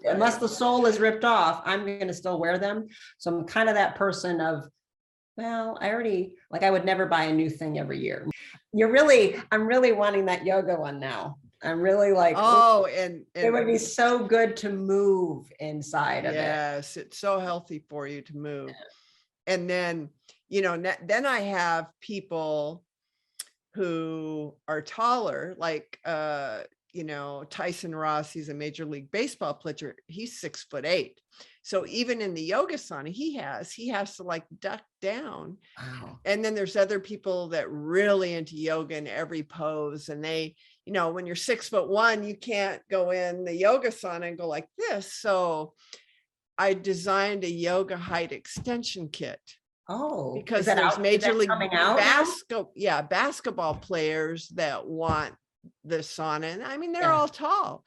Unless the sole is ripped off, I'm going to still wear them. So I'm kind of that person of, well, I would never buy a new thing every year. I'm really wanting that yoga one now. I'm really like, oh, and it would be so good to move inside of it. yes, it's so healthy for you to move. And then, then I have people who are taller, like, Tyson Ross, he's a Major League Baseball player. He's 6'8". So even in the yoga sauna, he has to like duck down. Wow. And then there's other people that really into yoga in every pose. And they, when you're 6'1", you can't go in the yoga sauna and go like this. So I designed a yoga height extension kit. Oh, because there's Major League basketball players that want the sauna. And I mean, they're all tall.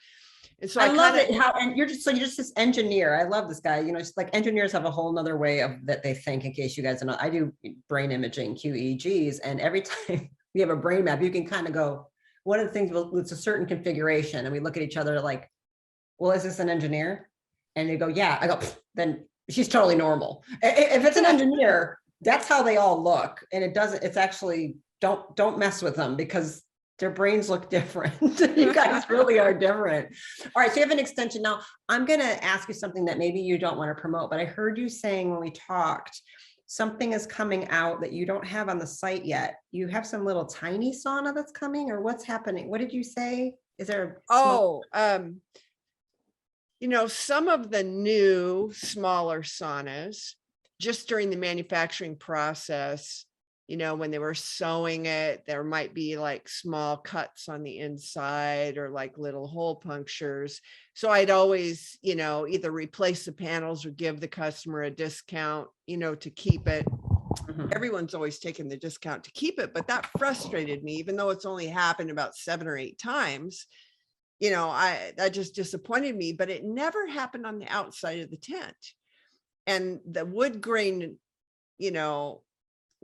And so I love it how, and you're just this engineer. I love this guy. It's like engineers have a whole nother way of that they think, in case you guys don't know. I do brain imaging, QEEGs, and every time we have a brain map, you can kind of go, one of the things, it's a certain configuration. And we look at each other like, well, is this an engineer? And they go, yeah. I go, then she's totally normal. If it's an engineer, that's how they all look. And it's actually, don't mess with them because their brains look different. You guys really are different. All right, so you have an extension. Now, I'm going to ask you something that maybe you don't want to promote, but I heard you saying when we talked, something is coming out that you don't have on the site yet. You have some little tiny sauna that's coming, or what's happening? What did you say? Is there some of the new smaller saunas, just during the manufacturing process, when they were sewing it, there might be like small cuts on the inside or like little hole punctures. So I'd always, either replace the panels or give the customer a discount, to keep it. Mm-hmm. Everyone's always taking the discount to keep it, but that frustrated me, even though it's only happened about 7 or 8 times. That just disappointed me, but it never happened on the outside of the tent. And the wood grain,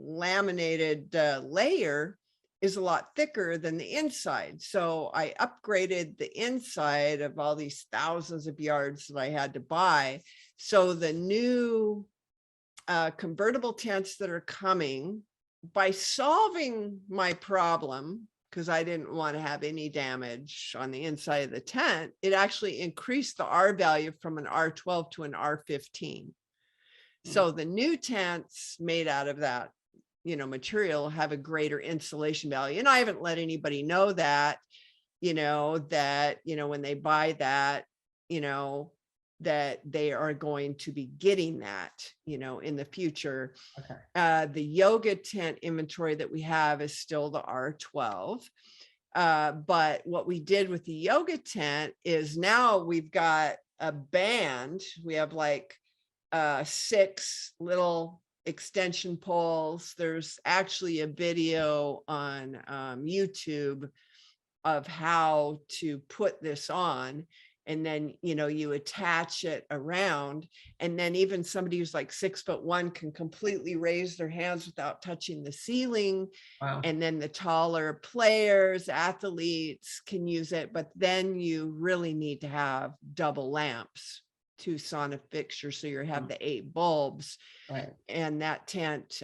laminated layer is a lot thicker than the inside. So I upgraded the inside of all these thousands of yards that I had to buy. So the new convertible tents that are coming, by solving my problem, because I didn't want to have any damage on the inside of the tent, it actually increased the R value from an R12 to an R15. So the new tents made out of that, material have a greater insulation value. And I haven't let anybody know that, when they buy that, that they are going to be getting that, in the future. Okay. The yoga tent inventory that we have is still the R12. But what we did with the yoga tent is now we've got a band. We have like 6 little extension poles. There's actually a video on YouTube of how to put this on. And then, you attach it around, and then even somebody who's like 6'1" can completely raise their hands without touching the ceiling. Wow. And then the taller players, athletes can use it, but then you really need to have double lamps, 2 sauna fixtures. So you have the 8 bulbs, right? And that tent,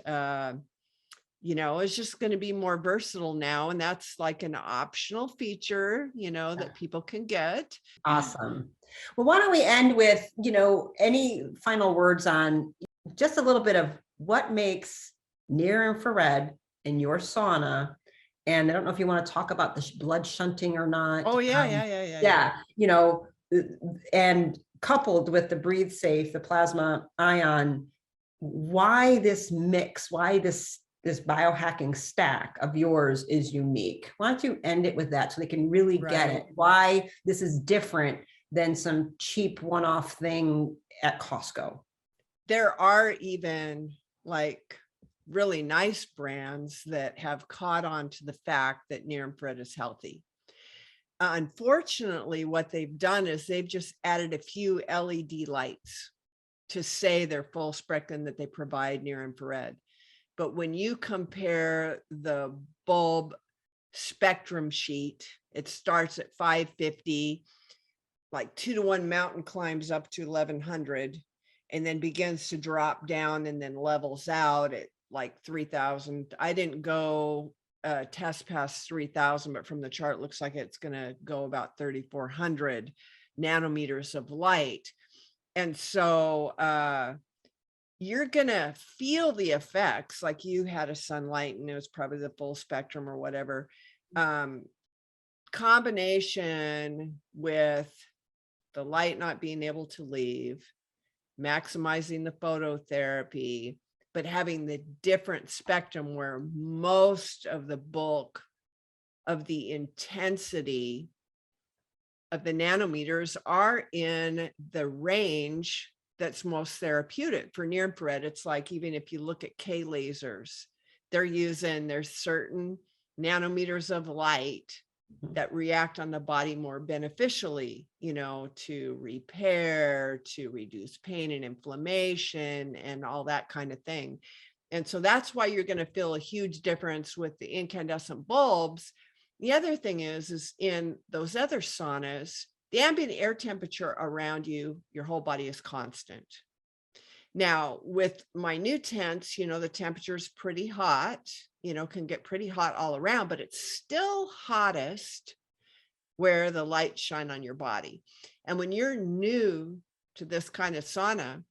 is just going to be more versatile now. And that's like an optional feature, that people can get. Awesome. Well, why don't we end with, any final words on just a little bit of what makes near infrared in your sauna. And I don't know if you want to talk about the blood shunting or not. Oh, yeah. And coupled with the Breathe Safe, the plasma ion, why this mix, why this biohacking stack of yours is unique. Why don't you end it with that so they can really get it, why this is different than some cheap one-off thing at Costco. There are even like really nice brands that have caught on to the fact that near infrared is healthy. Unfortunately, what they've done is they've just added a few LED lights to say they're full spectrum, that they provide near infrared. But when you compare the bulb spectrum sheet. It starts at 550, like 2-to-1 mountain climbs up to 1100, and then begins to drop down and then levels out at like 3000. I didn't go test past 3000, but from the chart looks like it's going to go about 3400 nanometers of light. And so you're going to feel the effects, like you had a sunlight and it was probably the full spectrum or whatever. Combination with the light not being able to leave, maximizing the phototherapy, but having the different spectrum where most of the bulk of the intensity of the nanometers are in the range that's most therapeutic. For near infrared, it's like, even if you look at K lasers, there's certain nanometers of light that react on the body more beneficially, to repair, to reduce pain and inflammation and all that kind of thing. And so that's why you're going to feel a huge difference with the incandescent bulbs. The other thing is in those other saunas, the ambient air temperature around you, your whole body is constant. Now, with my new tents, the temperature is pretty hot, can get pretty hot all around, but it's still hottest where the lights shine on your body. And when you're new to this kind of sauna,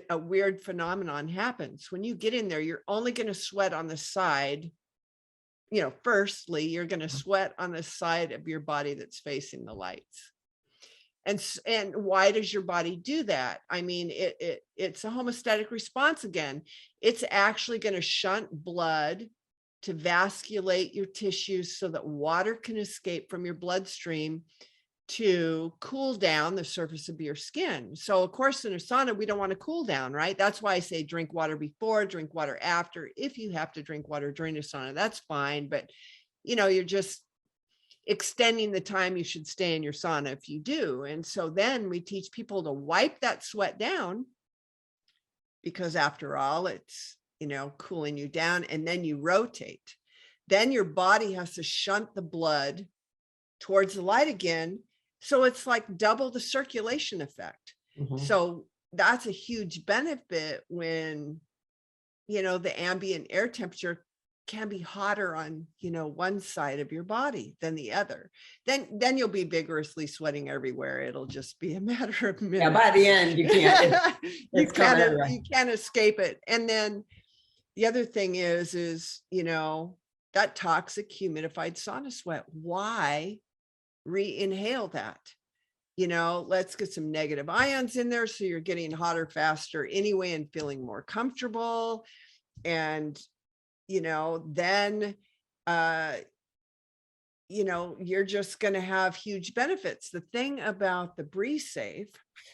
a weird phenomenon happens. When you get in there, you're only going to sweat on the side. Firstly, you're going to sweat on the side of your body that's facing the lights. And why does your body do that? I mean, it's a homostatic response again. It's actually going to shunt blood to vasculate your tissues so that water can escape from your bloodstream to cool down the surface of your skin. So of course, in a sauna, we don't want to cool down, right? That's why I say drink water before, drink water after. If you have to drink water during a sauna, that's fine. But, you're just extending the time you should stay in your sauna if you do. And so then we teach people to wipe that sweat down, because after all, it's, cooling you down, and then you rotate. Then your body has to shunt the blood towards the light again. So it's like double the circulation effect. Mm-hmm. So that's a huge benefit when, the ambient air temperature can be hotter on, one side of your body than the other. Then you'll be vigorously sweating everywhere. It'll just be a matter of minutes. Yeah, by the end, you can't. You can't escape it. And then the other thing is, that toxic humidified sauna sweat. Why re-inhale that? Let's get some negative ions in there, so you're getting hotter faster anyway and feeling more comfortable. And then you're just going to have huge benefits. The thing about the Breathe Safe.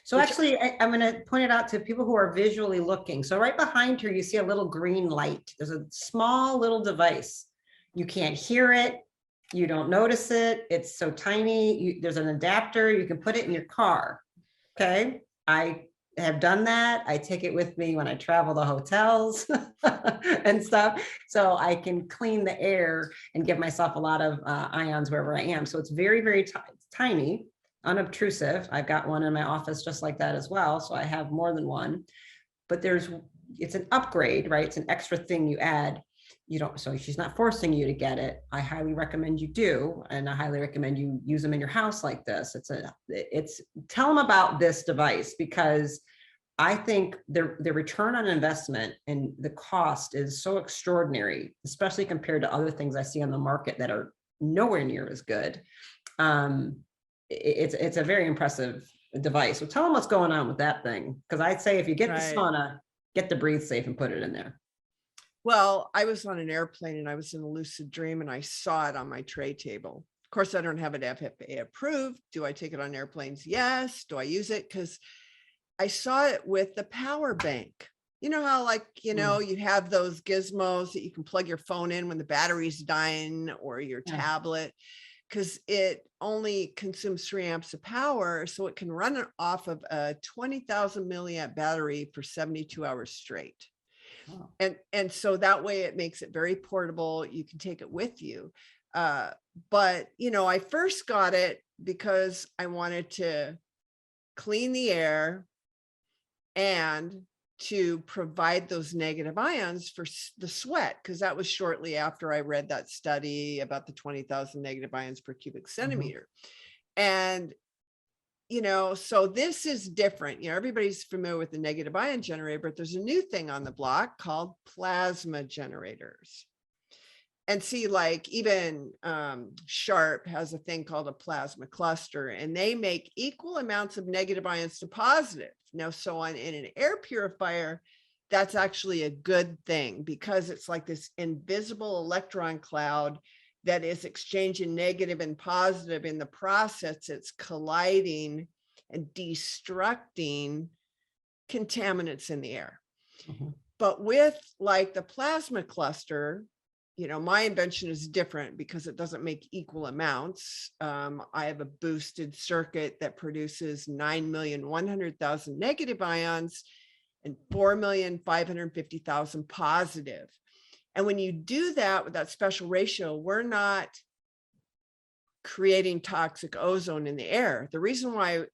So actually, I'm going to point it out to people who are visually looking. So right behind her, you see a little green light. There's a small little device. You can't hear it. You don't notice it. It's so tiny. There's an adapter. You can put it in your car. Okay. I have done that. I take it with me when I travel to hotels and stuff. So I can clean the air and give myself a lot of ions wherever I am. So it's very, very tiny, unobtrusive. I've got one in my office just like that as well. So I have more than one, but it's an upgrade, right? It's an extra thing you add. So she's not forcing you to get it. I highly recommend you do. And I highly recommend you use them in your house like this. Tell them about this device, because I think the return on investment and the cost is so extraordinary, especially compared to other things I see on the market that are nowhere near as good. It's a very impressive device. So tell them what's going on with that thing. Because I'd say if you get the sauna, get the Breathe Safe and put it in there. Well, I was on an airplane and I was in a lucid dream and I saw it on my tray table. Of course, I don't have it FFA approved. Do I take it on airplanes? Yes. Do I use it? Because I saw it with the power bank. You know how you have those gizmos that you can plug your phone in when the battery's dying, or your tablet, because it only consumes 3 amps of power. So it can run off of a 20,000 milliamp battery for 72 hours straight. Oh. And so that way it makes it very portable. You can take it with you. But, you know, I first got it because I wanted to clean the air and to provide those negative ions for the sweat, because that was shortly after I read that study about the 20,000 negative ions per cubic centimeter. And, you know, so this is different. You know, everybody's familiar with the negative ion generator, but there's a new thing on the block called plasma generators. And see, like even Sharp has a thing called a plasma cluster, and they make equal amounts of negative ions to positive. Now, so in an air purifier, that's actually a good thing, because it's like this invisible electron cloud that is exchanging negative and positive. In the process, it's colliding and destructing contaminants in the air. But with like the plasma cluster, you know, my invention is different because it doesn't make equal amounts. I have a boosted circuit that produces 9,100,000 negative ions and 4,550,000 positive. And when you do that with that special ratio, we're not creating toxic ozone in the air. The reason why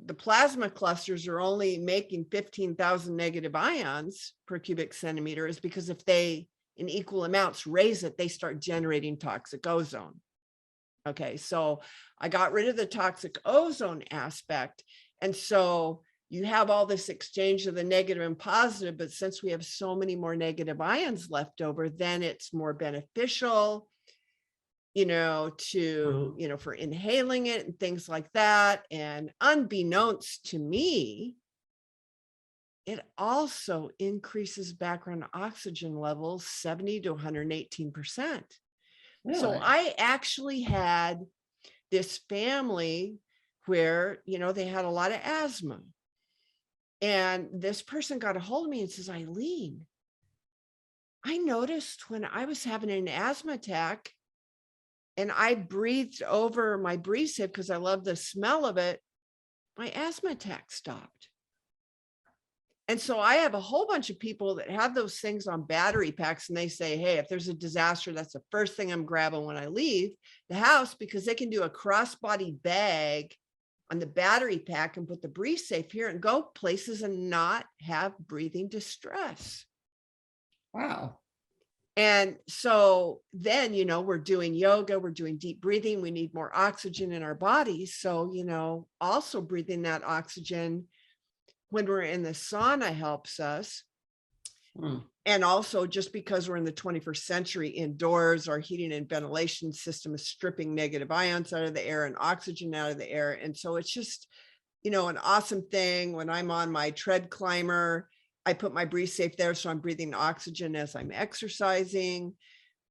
the plasma clusters are only making 15,000 negative ions per cubic centimeter is because if they, in equal amounts, raise it, they start generating toxic ozone. Okay, so I got rid of the toxic ozone aspect. And so you have all this exchange of the negative and positive, but since we have so many more negative ions left over, then it's more beneficial, you know, to, you know, for inhaling it and things like that. And unbeknownst to me, it also increases background oxygen levels 70 to 118%. Really? So I actually had this family where, you know, they had a lot of asthma. And this person got a hold of me and says, Eileen, I noticed when I was having an asthma attack and I breathed over my breathe safe because I love the smell of it, my asthma attack stopped. And so I have a whole bunch of people that have those things on battery packs, and they say, hey, if there's a disaster, that's the first thing I'm grabbing when I leave the house, because they can do a crossbody bag on the battery pack and put the breathe safe here and go places and not have breathing distress. Wow. And so then, you know, we're doing yoga, we're doing deep breathing. We need more oxygen in our bodies. So, you know, also breathing that oxygen when we're in the sauna helps us. And also, just because we're in the 21st century indoors, our heating and ventilation system is stripping negative ions out of the air and oxygen out of the air. And so it's just, you know, an awesome thing. When I'm on my tread climber, I put my breathe safe there, so I'm breathing oxygen as I'm exercising.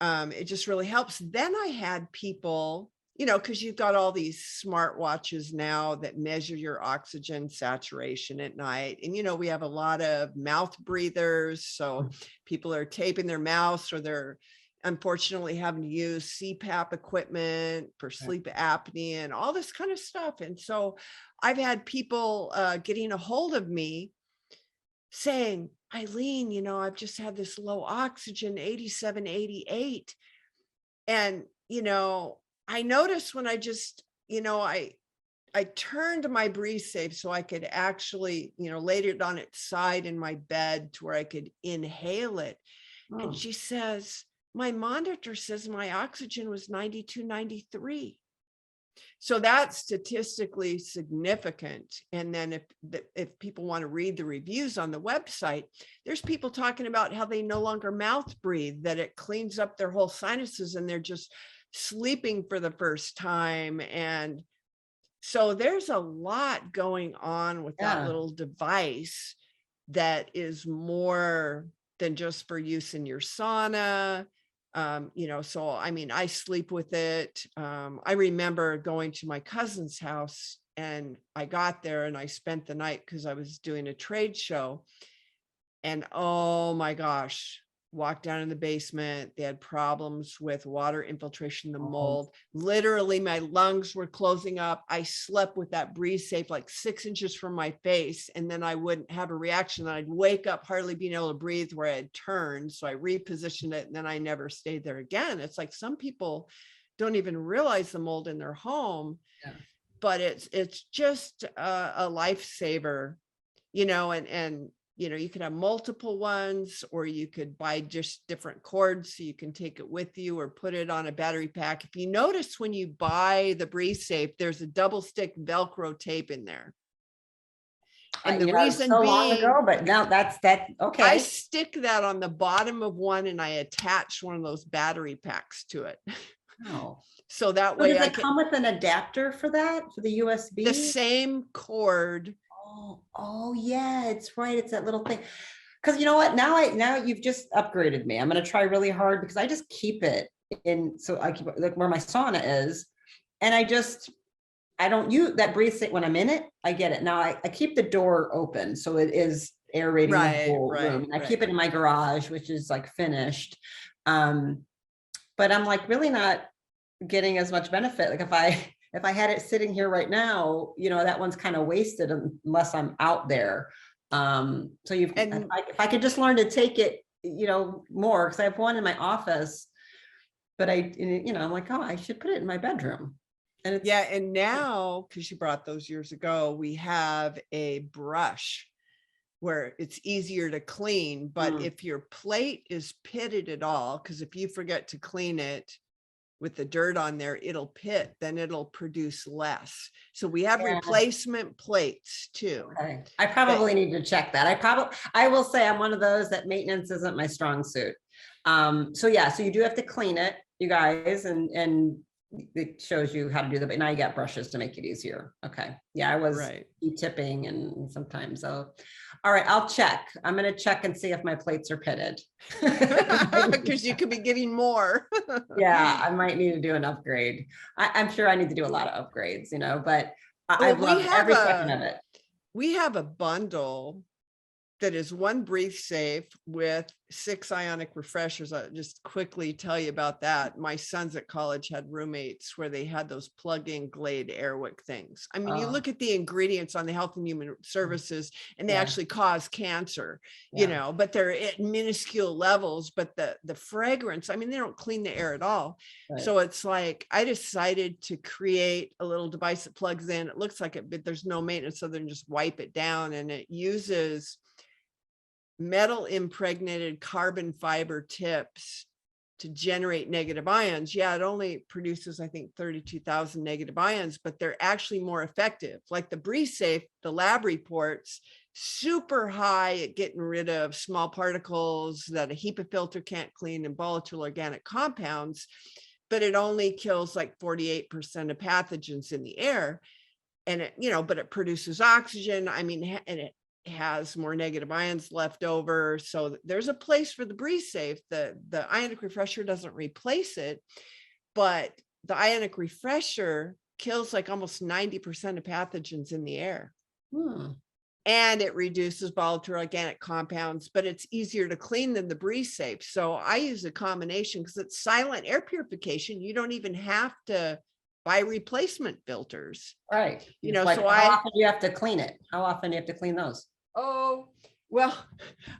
It just really helps. Then I had people, you know, because you've got all these smart watches now that measure your oxygen saturation at night. And, you know, we have a lot of mouth breathers. So people are taping their mouths, or they're unfortunately having to use CPAP equipment for sleep apnea and all this kind of stuff. And so I've had people getting a hold of me saying, Eileen, you know, I've just had this low oxygen, 87, 88. And, you know, I noticed when I just, you know, I turned my breathe safe so I could actually, you know, laid it on its side in my bed to where I could inhale it. And she says, my monitor says my oxygen was 92, 93. So that's statistically significant. And then if people want to read the reviews on the website, there's people talking about how they no longer mouth breathe, that it cleans up their whole sinuses and they're just sleeping for the first time. And so there's a lot going on with that little device that is more than just for use in your sauna. You know, so, I mean, I sleep with it. I remember going to my cousin's house, and I got there and I spent the night because I was doing a trade show. And oh my gosh, walked down in the basement. They had problems with water infiltration, the mold. Literally, my lungs were closing up. I slept with that breeze safe like 6 inches from my face, and then I wouldn't have a reaction. I'd wake up hardly being able to breathe where I had turned. So I repositioned it, and then I never stayed there again. It's like some people don't even realize the mold in their home, but it's just a lifesaver, you know, and you know, you could have multiple ones, or you could buy just different cords so you can take it with you or put it on a battery pack. If you notice, when you buy the Breeze Safe, there's a double stick Velcro tape in there. And the reason so being, long ago, but now that's okay. I stick that on the bottom of one and I attach one of those battery packs to it. Oh. So that So way does it come with an adapter for that, for the USB? The same cord. Oh yeah, it's right. It's that little thing. Because you know what? Now you've just upgraded me. I'm going to try really hard because I just keep it in. So I keep like where my sauna is, and I don't use that breathe safe when I'm in it. I get it. Now I keep the door open, so it is aerating the whole room. And I keep it in my garage, which is like finished. But I'm like really not getting as much benefit. Like if I had it sitting here right now, you know, that one's kind of wasted unless I'm out there. So if I could just learn to take it, you know, more, because I have one in my office, but you know, I'm like, oh, I should put it in my bedroom. And it's, and now, because you brought those years ago, we have a brush where it's easier to clean. But if your plate is pitted at all, because if you forget to clean it with the dirt on there, it'll pit, then it'll produce less. So we have replacement plates too. Okay. I probably need to check that. I will say I'm one of those that maintenance isn't my strong suit. So you do have to clean it, you guys, and it shows you how to do that, but now you got brushes to make it easier. Okay. Yeah, I was tipping and sometimes all right, I'll check. I'm going to check and see if my plates are pitted. Because you could be getting more. Yeah, I might need to do an upgrade. I'm sure I need to do a lot of upgrades, you know, but I love every second of it. We have a bundle that is one Breathe Safe with 6 Ionic Refreshers. I'll just quickly tell you about that. My sons at college had roommates where they had those plug-in Glade Airwick things. I mean, you look at the ingredients on the Health and Human Services, and they actually cause cancer, you know, but they're at minuscule levels. But the fragrance, I mean, they don't clean the air at all. Right. So it's like, I decided to create a little device that plugs in. It looks like it, but there's no maintenance other than just wipe it down, and it uses metal impregnated carbon fiber tips to generate negative ions. Yeah, it only produces, I think, 32,000 negative ions, but they're actually more effective. Like the Breathe Safe, the lab reports super high at getting rid of small particles that a HEPA filter can't clean and volatile organic compounds, but it only kills like 48% of pathogens in the air. And it, you know, but it produces oxygen. I mean, and it has more negative ions left over. So there's a place for the Breathe Safe. The Ionic Refresher doesn't replace it, but the Ionic Refresher kills like almost 90% of pathogens in the air. And it reduces volatile organic compounds, but it's easier to clean than the Breathe Safe. So I use a combination because it's silent air purification. You don't even have to buy replacement filters. Right. You know, like, so how often do you have to clean it? How often do you have to clean those? Oh, well,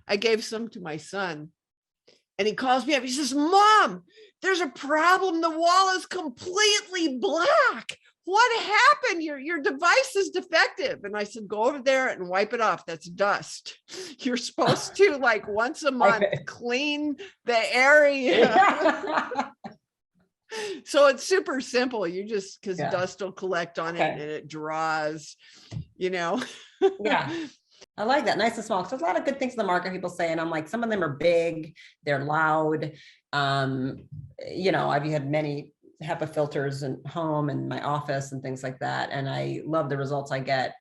I gave some to my son and he calls me up. He says, Mom, there's a problem. The wall is completely black. What happened? Your device is defective. And I said, go over there and wipe it off. That's dust. You're supposed to, like, once a month clean the area. So it's super simple. You just, because dust will collect on it and it draws, you know. I like that. Nice and small. So there's a lot of good things in the market, people say, and I'm like, some of them are big, they're loud. You know, I've had many HEPA filters in home and my office and things like that. And I love the results I get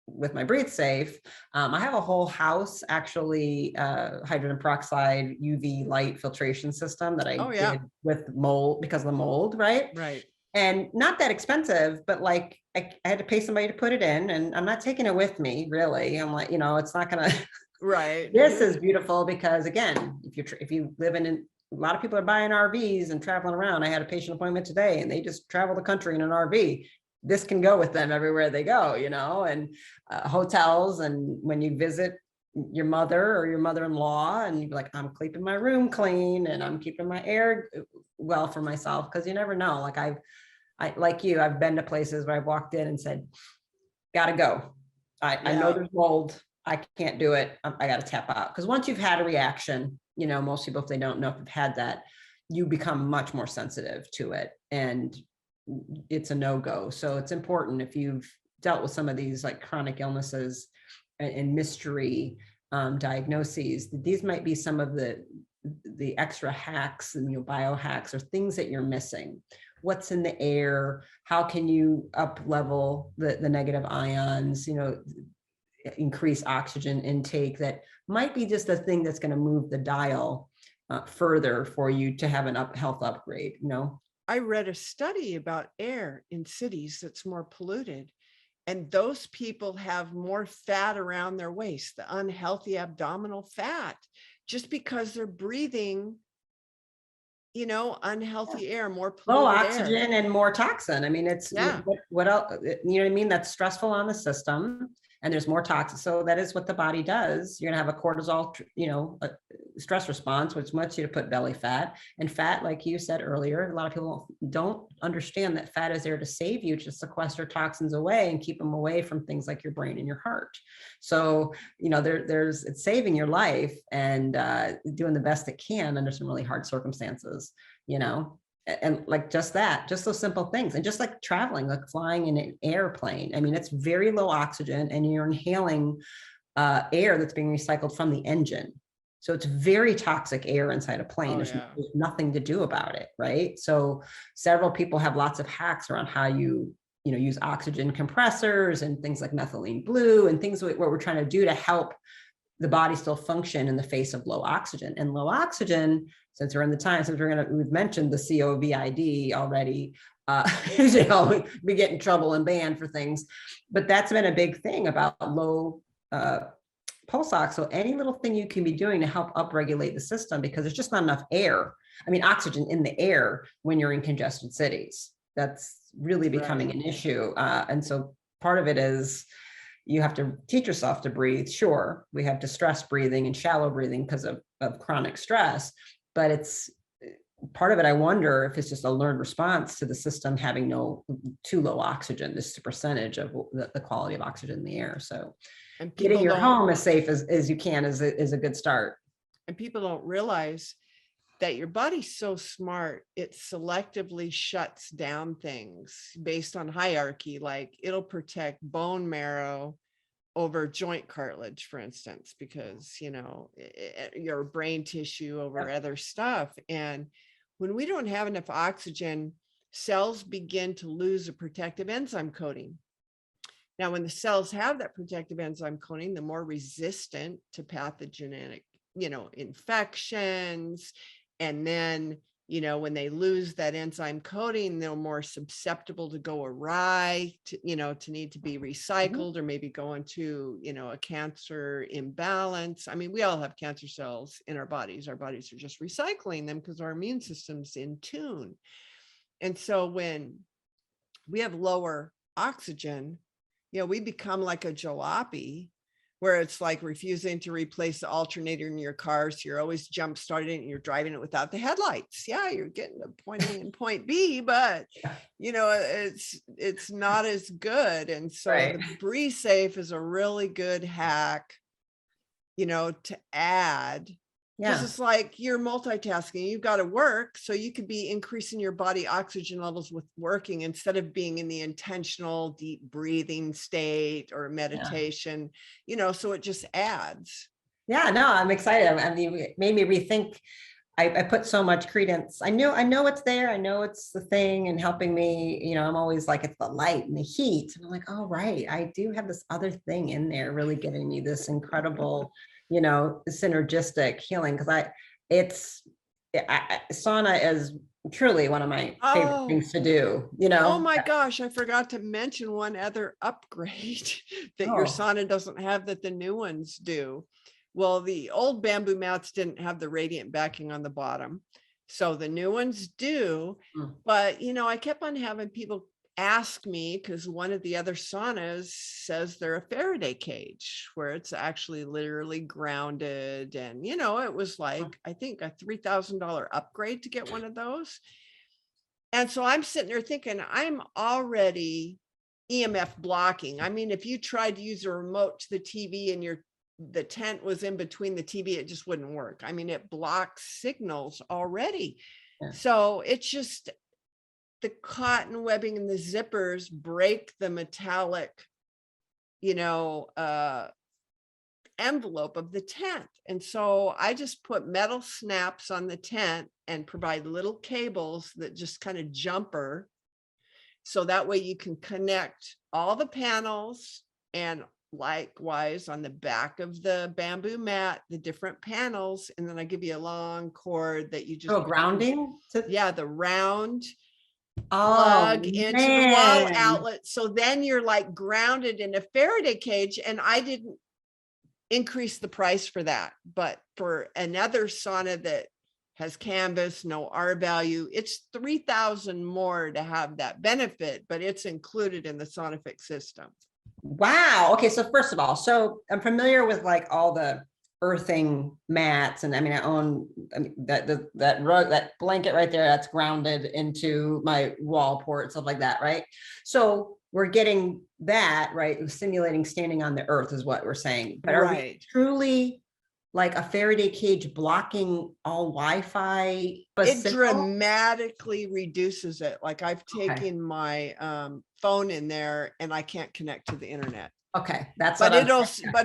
with my Breathe Safe. I have a whole house, actually, hydrogen peroxide UV light filtration system that I did with mold, because of the mold, right? Right. And not that expensive, but like I had to pay somebody to put it in, and I'm not taking it with me, really. I'm like, you know, it's not gonna Right. This is beautiful because again, if you live in a lot of people are buying RVs and traveling around. I had a patient appointment today and they just travel the country in an RV. This can go with them everywhere they go, you know, and hotels. And when you visit your mother or your mother-in-law and you're like, I'm keeping my room clean and I'm keeping my air well for myself. Cause you never know. Like like you, I've been to places where I've walked in and said, gotta go. I know there's mold. I can't do it. I got to tap out. Because once you've had a reaction, you know, most people, if they don't know if you've had that, you become much more sensitive to it. And it's a no-go. So it's important if you've dealt with some of these like chronic illnesses and mystery diagnoses, these might be some of the extra hacks and biohacks or things that you're missing. What's in the air? How can you up level the negative ions, increase oxygen intake? That might be just a thing that's going to move the dial further for you to have an health upgrade. I read a study about air in cities that's more polluted, and those people have more fat around their waist, the unhealthy abdominal fat, just because they're breathing unhealthy air, more polluted low oxygen air. and more toxin. I mean, it's what else, you know what I mean? That's stressful on the system and there's more toxin. So that is what the body does. You're gonna have a cortisol, a stress response, which wants you to put belly fat. And fat, like you said earlier, a lot of people don't understand that fat is there to save you, to sequester toxins away and keep them away from things like your brain and your heart. So, it's saving your life and doing the best it can under some really hard circumstances, and like just those simple things. And just like traveling, like flying in an airplane, I mean, it's very low oxygen and you're inhaling air that's being recycled from the engine. So it's very toxic air inside a plane. There's nothing to do about it, right? So several people have lots of hacks around how you use oxygen compressors and things like methylene blue and things what we're trying to do to help the body still function in the face of low oxygen. And low oxygen, since we've mentioned the COVID already, we get in trouble and banned for things, but that's been a big thing about low pulse ox. So any little thing you can be doing to help upregulate the system, because there's just not enough oxygen in the air when you're in congested cities. That's really becoming an issue. And so part of it is you have to teach yourself to breathe. Sure, we have distress breathing and shallow breathing because of chronic stress, but it's part of it. I wonder if it's just a learned response to the system having too low oxygen. This is a percentage of the quality of oxygen in the air. So getting your home as safe as you can is a good start. And people don't realize that your body's so smart, it selectively shuts down things based on hierarchy. Like it'll protect bone marrow over joint cartilage, for instance, because, your brain tissue over other stuff. And when we don't have enough oxygen, cells begin to lose a protective enzyme coating. Now, when the cells have that protective enzyme coating, the more resistant to pathogenic, infections. And then, when they lose that enzyme coating, they're more susceptible to go awry, to need to be recycled or maybe go into, a cancer imbalance. I mean, we all have cancer cells in our bodies. Our bodies are just recycling them because our immune system's in tune. And so when we have lower oxygen, we become like a jalopy, where it's like refusing to replace the alternator in your car. So you're always jump starting and you're driving it without the headlights. Yeah, you're getting to point A and point B, but it's not as good. And so the Breathe Safe is a really good hack, to add. Because it's like you're multitasking, you've got to work, so you could be increasing your body oxygen levels with working instead of being in the intentional deep breathing state or meditation, so it just adds. Yeah, no, I'm excited. I mean, it made me rethink. I put so much credence. I know it's there. I know it's the thing and helping me, I'm always like, it's the light and the heat. And I'm like, oh, right. I do have this other thing in there really giving me this incredible synergistic healing, because sauna is truly one of my favorite things to do. Oh my gosh, I forgot to mention one other upgrade that your sauna doesn't have that the new ones do. Well, the old bamboo mats didn't have the radiant backing on the bottom. So the new ones do. But, you know, I kept on having people ask me, because one of the other saunas says they're a Faraday cage where it's actually literally grounded. And, you know, it was like, I think a $3,000 upgrade to get one of those. And so I'm sitting there thinking, I'm already EMF blocking. I mean, if you tried to use a remote to the TV and the tent was in between the TV, it just wouldn't work. I mean, it blocks signals already. Yeah. So it's just the cotton webbing and the zippers break the metallic, you know, envelope of the tent. And so I just put metal snaps on the tent and provide little cables that just kind of jumper. So that way you can connect all the panels, and likewise on the back of the bamboo mat, the different panels. And then I give you a long cord that you just grounding. Yeah, the round plug into the wall outlet. So then you're like grounded in a Faraday cage. And I didn't increase the price for that, but for another sauna that has canvas, no R value, it's $3,000 more to have that benefit, but it's included in the SaunaFix system. Wow. Okay. So first of all, so I'm familiar with like all the earthing mats, and I mean, I own that rug, that blanket right there, that's grounded into my wall port, stuff like that, right? So we're getting that, right? Simulating standing on the earth is what we're saying. But are we truly like a Faraday cage blocking all Wi-Fi? It dramatically reduces it. Like I've taken my phone in there and I can't connect to the internet. Okay, that's but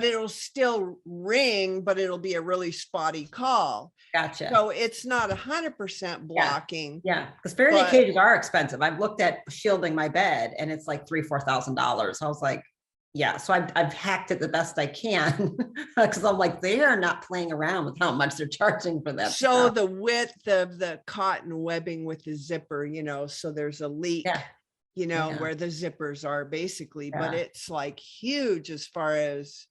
it'll still ring, but it'll be a really spotty call. Gotcha. So it's not 100% blocking. Yeah, because Faraday cages are expensive. I've looked at shielding my bed and it's like $3,000-$4,000. I was like, yeah, so I've hacked it the best I can because I'm like, they are not playing around with how much they're charging for that. So the width of the cotton webbing with the zipper, you know, so there's a leak. You know, where the zippers are basically, but it's like huge as far as.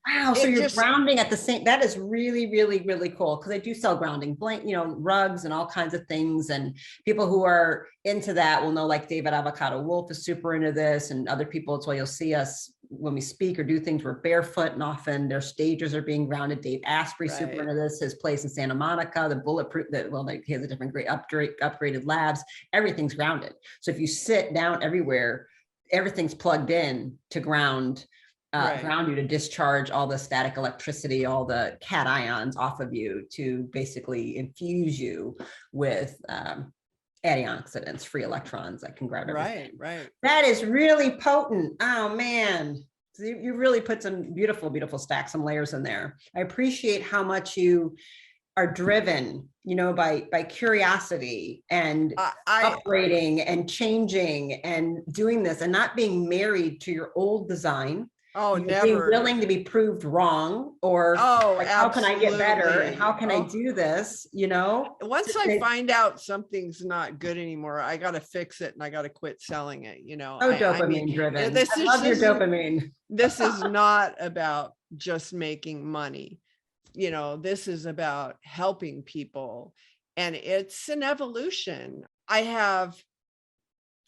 Wow. So you're grounding at the same, that is really, really, really cool. Cause I do sell grounding, you know, rugs and all kinds of things. And people who are into that will know, like David Avocado Wolf is super into this, and other people. It's why you'll see us when we speak or do things, we're barefoot, and often their stages are being grounded. Dave Asprey, super into this, his place in Santa Monica, the bulletproof, he has a different great upgraded labs, everything's grounded. So if you sit down everywhere, everything's plugged in to ground you, to discharge all the static electricity, all the cations off of you, to basically infuse you with antioxidants, free electrons that can grab everything. Right. That is really potent. Oh man, you really put some beautiful, beautiful stacks, some layers in there. I appreciate how much you are driven, you know, by curiosity and upgrading and changing and doing this, and not being married to your old design. Oh, never. Being willing to be proved wrong, or like, how can I get better? And how can I do this? You know, once I find out something's not good anymore, I got to fix it and I got to quit selling it. You know, dopamine driven. I love your dopamine. This is not about just making money. You know, this is about helping people, and it's an evolution. I have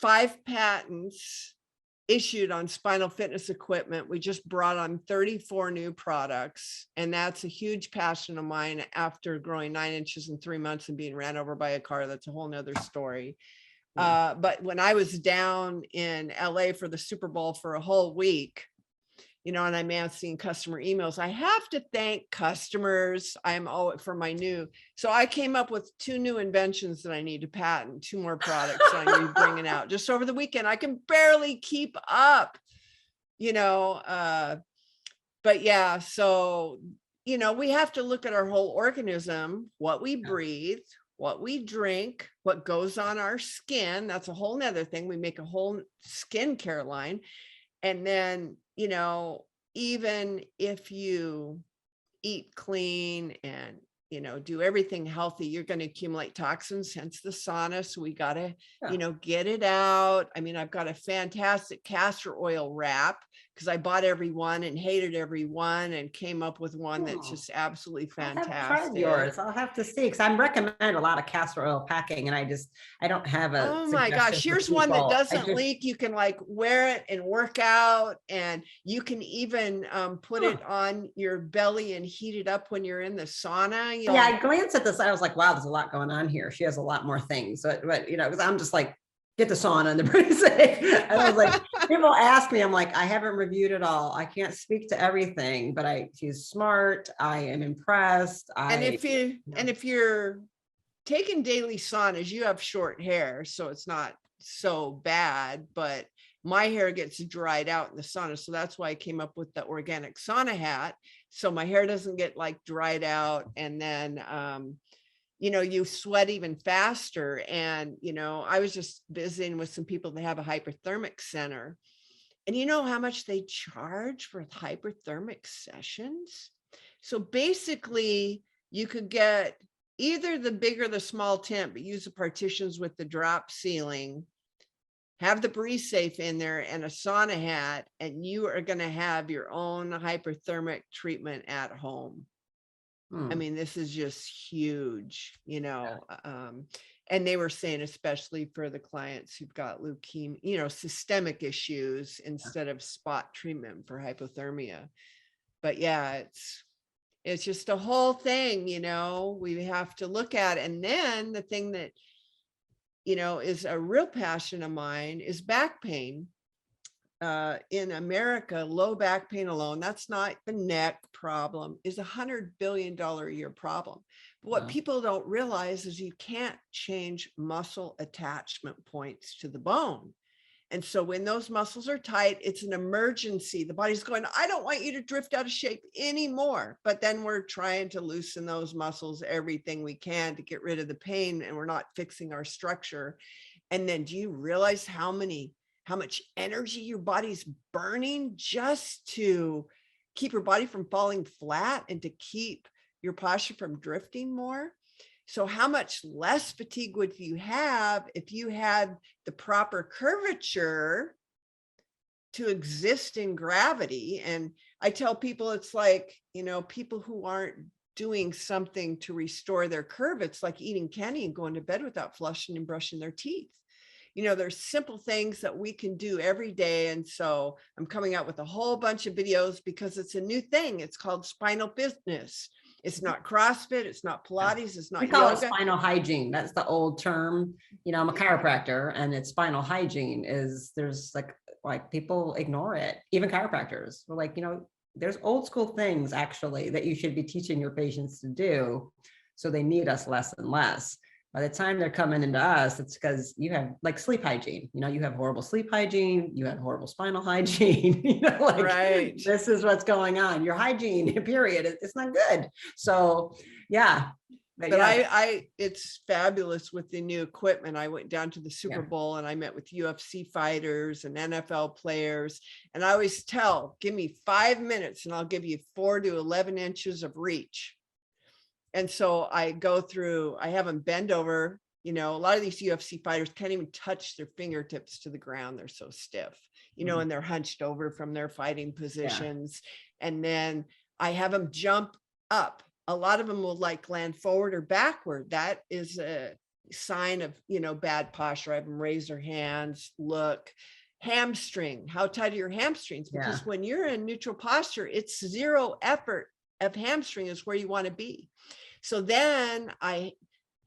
5 patents issued on spinal fitness equipment. We just brought on 34 new products, and that's a huge passion of mine. After growing 9 inches in 3 months and being ran over by a car, that's a whole nother story. But when I was down in LA for the Super Bowl for a whole week, you know, and I'm answering customer emails, I have to thank customers. For my new, so I came up with 2 new inventions that I need to patent, 2 more products that I need bringing out just over the weekend. I can barely keep up, you know, but yeah, so, you know, we have to look at our whole organism, what we breathe, what we drink, what goes on our skin. That's a whole nother thing. We make a whole skincare line. And then, you know, even if you eat clean and, you know, do everything healthy, you're going to accumulate toxins, hence the sauna. So we got to, you know, get it out. I mean, I've got a fantastic castor oil wrap because I bought every one and hated every one and came up with one that's Oh, just absolutely I haven't tried fantastic. yours. I'll have to see, because I recommend a lot of castor oil packing, and I don't have a Oh my suggestion gosh, for here's one that people. doesn't leak. You can like wear it and work out, and you can even put it on your belly and heat it up when you're in the sauna. Yeah, I glanced at this. I was like, wow, there's a lot going on here. She has a lot more things. But you know, because I'm just like, get the sauna and the pretty safe. And I was like, people ask me, I'm like, I haven't reviewed it all. I can't speak to everything, but she's smart. I am impressed. And if you're taking daily saunas, you have short hair, so it's not so bad, but my hair gets dried out in the sauna. So that's why I came up with the organic sauna hat. So my hair doesn't get like dried out. And then, you know, you sweat even faster. And, you know, I was just visiting with some people that have a hyperthermic center. And you know how much they charge for hyperthermic sessions? So basically, you could get either the big or the small tent, but use the partitions with the drop ceiling, have the breeze safe in there and a sauna hat, and you are going to have your own hyperthermic treatment at home. I mean, this is just huge, you know. And they were saying, especially for the clients who've got leukemia, you know, systemic issues instead of spot treatment for hypothermia. But yeah, it's just a whole thing, you know, we have to look at. And then the thing that, you know, is a real passion of mine is back pain. In America, low back pain alone, that's not the neck problem, is $100 billion a year problem. But what people don't realize is you can't change muscle attachment points to the bone. And so when those muscles are tight, it's an emergency. The body's going, I don't want you to drift out of shape anymore. But then we're trying to loosen those muscles, everything we can to get rid of the pain, and we're not fixing our structure. And then do you realize how much energy your body's burning just to keep your body from falling flat and to keep your posture from drifting more? So how much less fatigue would you have if you had the proper curvature to exist in gravity? And I tell people, it's like, you know, people who aren't doing something to restore their curve, it's like eating candy and going to bed without flushing and brushing their teeth. You know, there's simple things that we can do every day. And so I'm coming out with a whole bunch of videos because it's a new thing. It's called spinal fitness. It's not CrossFit. It's not Pilates. It's not we call yoga. it spinal hygiene. That's the old term. You know, I'm a chiropractor, and it's spinal hygiene is there's like people ignore it. Even chiropractors, we're like, you know, there's old school things actually that you should be teaching your patients to do. So they need us less and less. By the time they're coming into us, it's because you have like sleep hygiene. You know, you have horrible sleep hygiene, you have horrible spinal hygiene, you know, like right. This is what's going on. Your hygiene, period, it's not good. So yeah. But yeah. It's fabulous with the new equipment. I went down to the Super Bowl and I met with UFC fighters and NFL players. And I always tell, give me 5 minutes and I'll give you 4 to 11 inches of reach. And so I go through, I have them bend over, you know, a lot of these UFC fighters can't even touch their fingertips to the ground. They're so stiff, you know, and they're hunched over from their fighting positions. And then I have them jump up. A lot of them will like land forward or backward. That is a sign of, you know, bad posture. I have them raise their hands, look. Hamstring, how tight are your hamstrings? Because when you're in neutral posture, it's zero effort of hamstring is where you want to be. So then I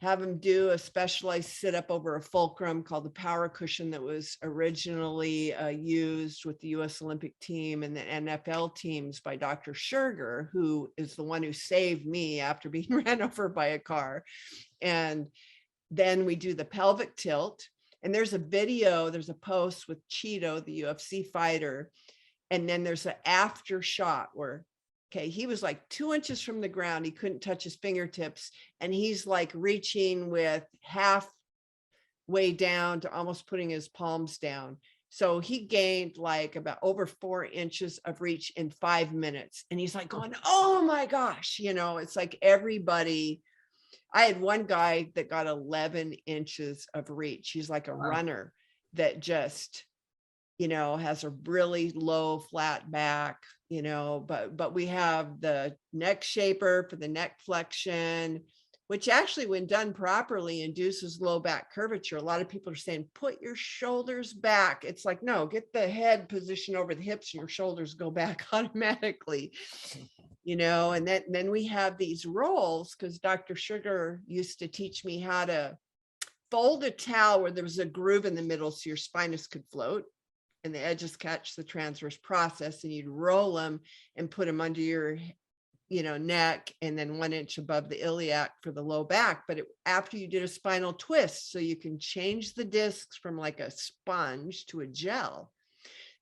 have them do a specialized sit up over a fulcrum called the power cushion that was originally used with the US Olympic team and the NFL teams by Dr. Scherger, who is the one who saved me after being ran over by a car. And then we do the pelvic tilt. And there's a video, there's a post with Cheeto, the UFC fighter. And then there's an after shot where okay, he was like 2 inches from the ground. He couldn't touch his fingertips. And he's like reaching with halfway down to almost putting his palms down. So he gained like about over 4 inches of reach in 5 minutes. And he's like going, oh my gosh, you know, it's like everybody. I had one guy that got 11 inches of reach. He's like a runner that just you know, has a really low flat back, you know, but we have the neck shaper for the neck flexion, which actually, when done properly, induces low back curvature. A lot of people are saying, put your shoulders back. It's like, no, get the head position over the hips and your shoulders go back automatically, you know. And then we have these rolls, because Dr. Sugar used to teach me how to fold a towel where there was a groove in the middle so your spinous could float and the edges catch the transverse process, and you'd roll them and put them under your, you know, neck, and then 1 inch above the iliac for the low back. But after you did a spinal twist, so you can change the discs from like a sponge to a gel.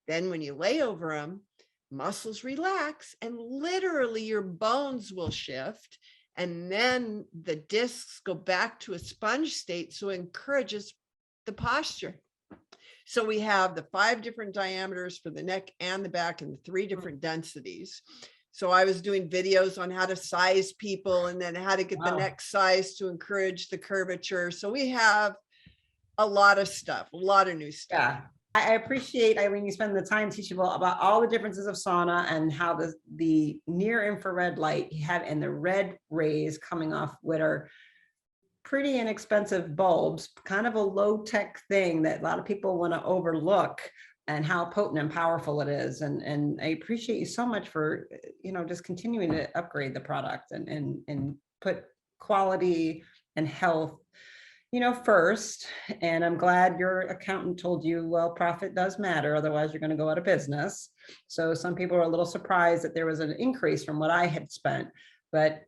Then when you lay over them, muscles relax and literally your bones will shift. And then the discs go back to a sponge state. So it encourages the posture. So we have the 5 different diameters for the neck and the back, and the 3 different densities. So I was doing videos on how to size people, and then how to get the neck size to encourage the curvature. So we have a lot of stuff, a lot of new stuff. Yeah. I appreciate, Eileen, you spend the time teaching about all the differences of sauna and how the near infrared light you have and the red rays coming off what are pretty inexpensive bulbs, kind of a low tech thing that a lot of people want to overlook, and how potent and powerful it is. And I appreciate you so much for, you know, just continuing to upgrade the product and put quality and health, you know, first. And I'm glad your accountant told you, well, profit does matter, otherwise you're going to go out of business. So some people are a little surprised that there was an increase from what I had spent. But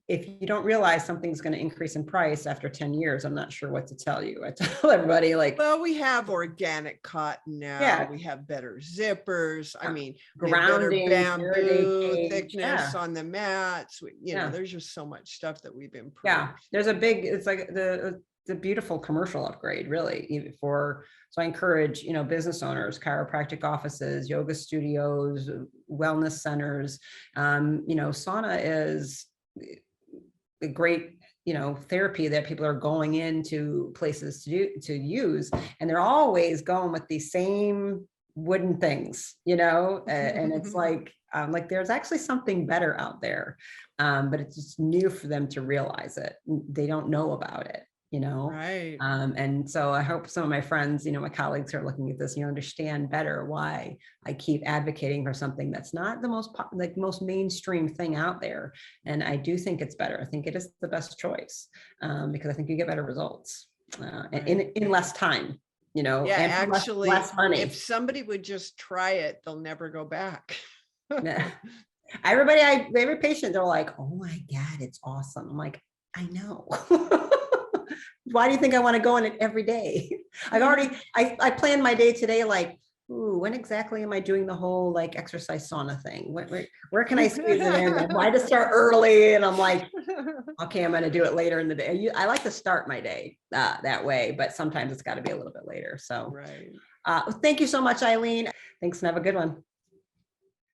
if you don't realize something's going to increase in price after 10 years, I'm not sure what to tell you. I tell everybody, like, well, we have organic cotton now. Yeah. We have better zippers. I mean, grounding, bamboo thickness on the mats. You know, Yeah. there's just so much stuff that we've improved. Yeah, there's a big, it's like the beautiful commercial upgrade, really, even for, so I encourage, you know, business owners, chiropractic offices, yoga studios, wellness centers. You know, sauna is a great, you know, therapy that people are going into places to use, and they're always going with the same wooden things, you know, and it's like there's actually something better out there, but it's just new for them to realize it. They don't know about it, you know. Right. And so I hope some of my friends, you know, my colleagues are looking at this, you understand better why I keep advocating for something that's not the most mainstream thing out there. And I do think it's better. I think it is the best choice, because I think you get better results in less time, you know. Yeah, and actually, less money. If somebody would just try it, they'll never go back. Yeah. Every patient, they're like, oh my God, it's awesome. I'm like, I know. Why do you think I want to go in it every day? I planned my day today, like, ooh, when exactly am I doing the whole like exercise sauna thing? Where can I squeeze it in? And why to start early? And I'm like, okay, I'm going to do it later in the day. I like to start my day that way, but sometimes it's got to be a little bit later. So, right. Thank you so much, Eileen. Thanks, and have a good one.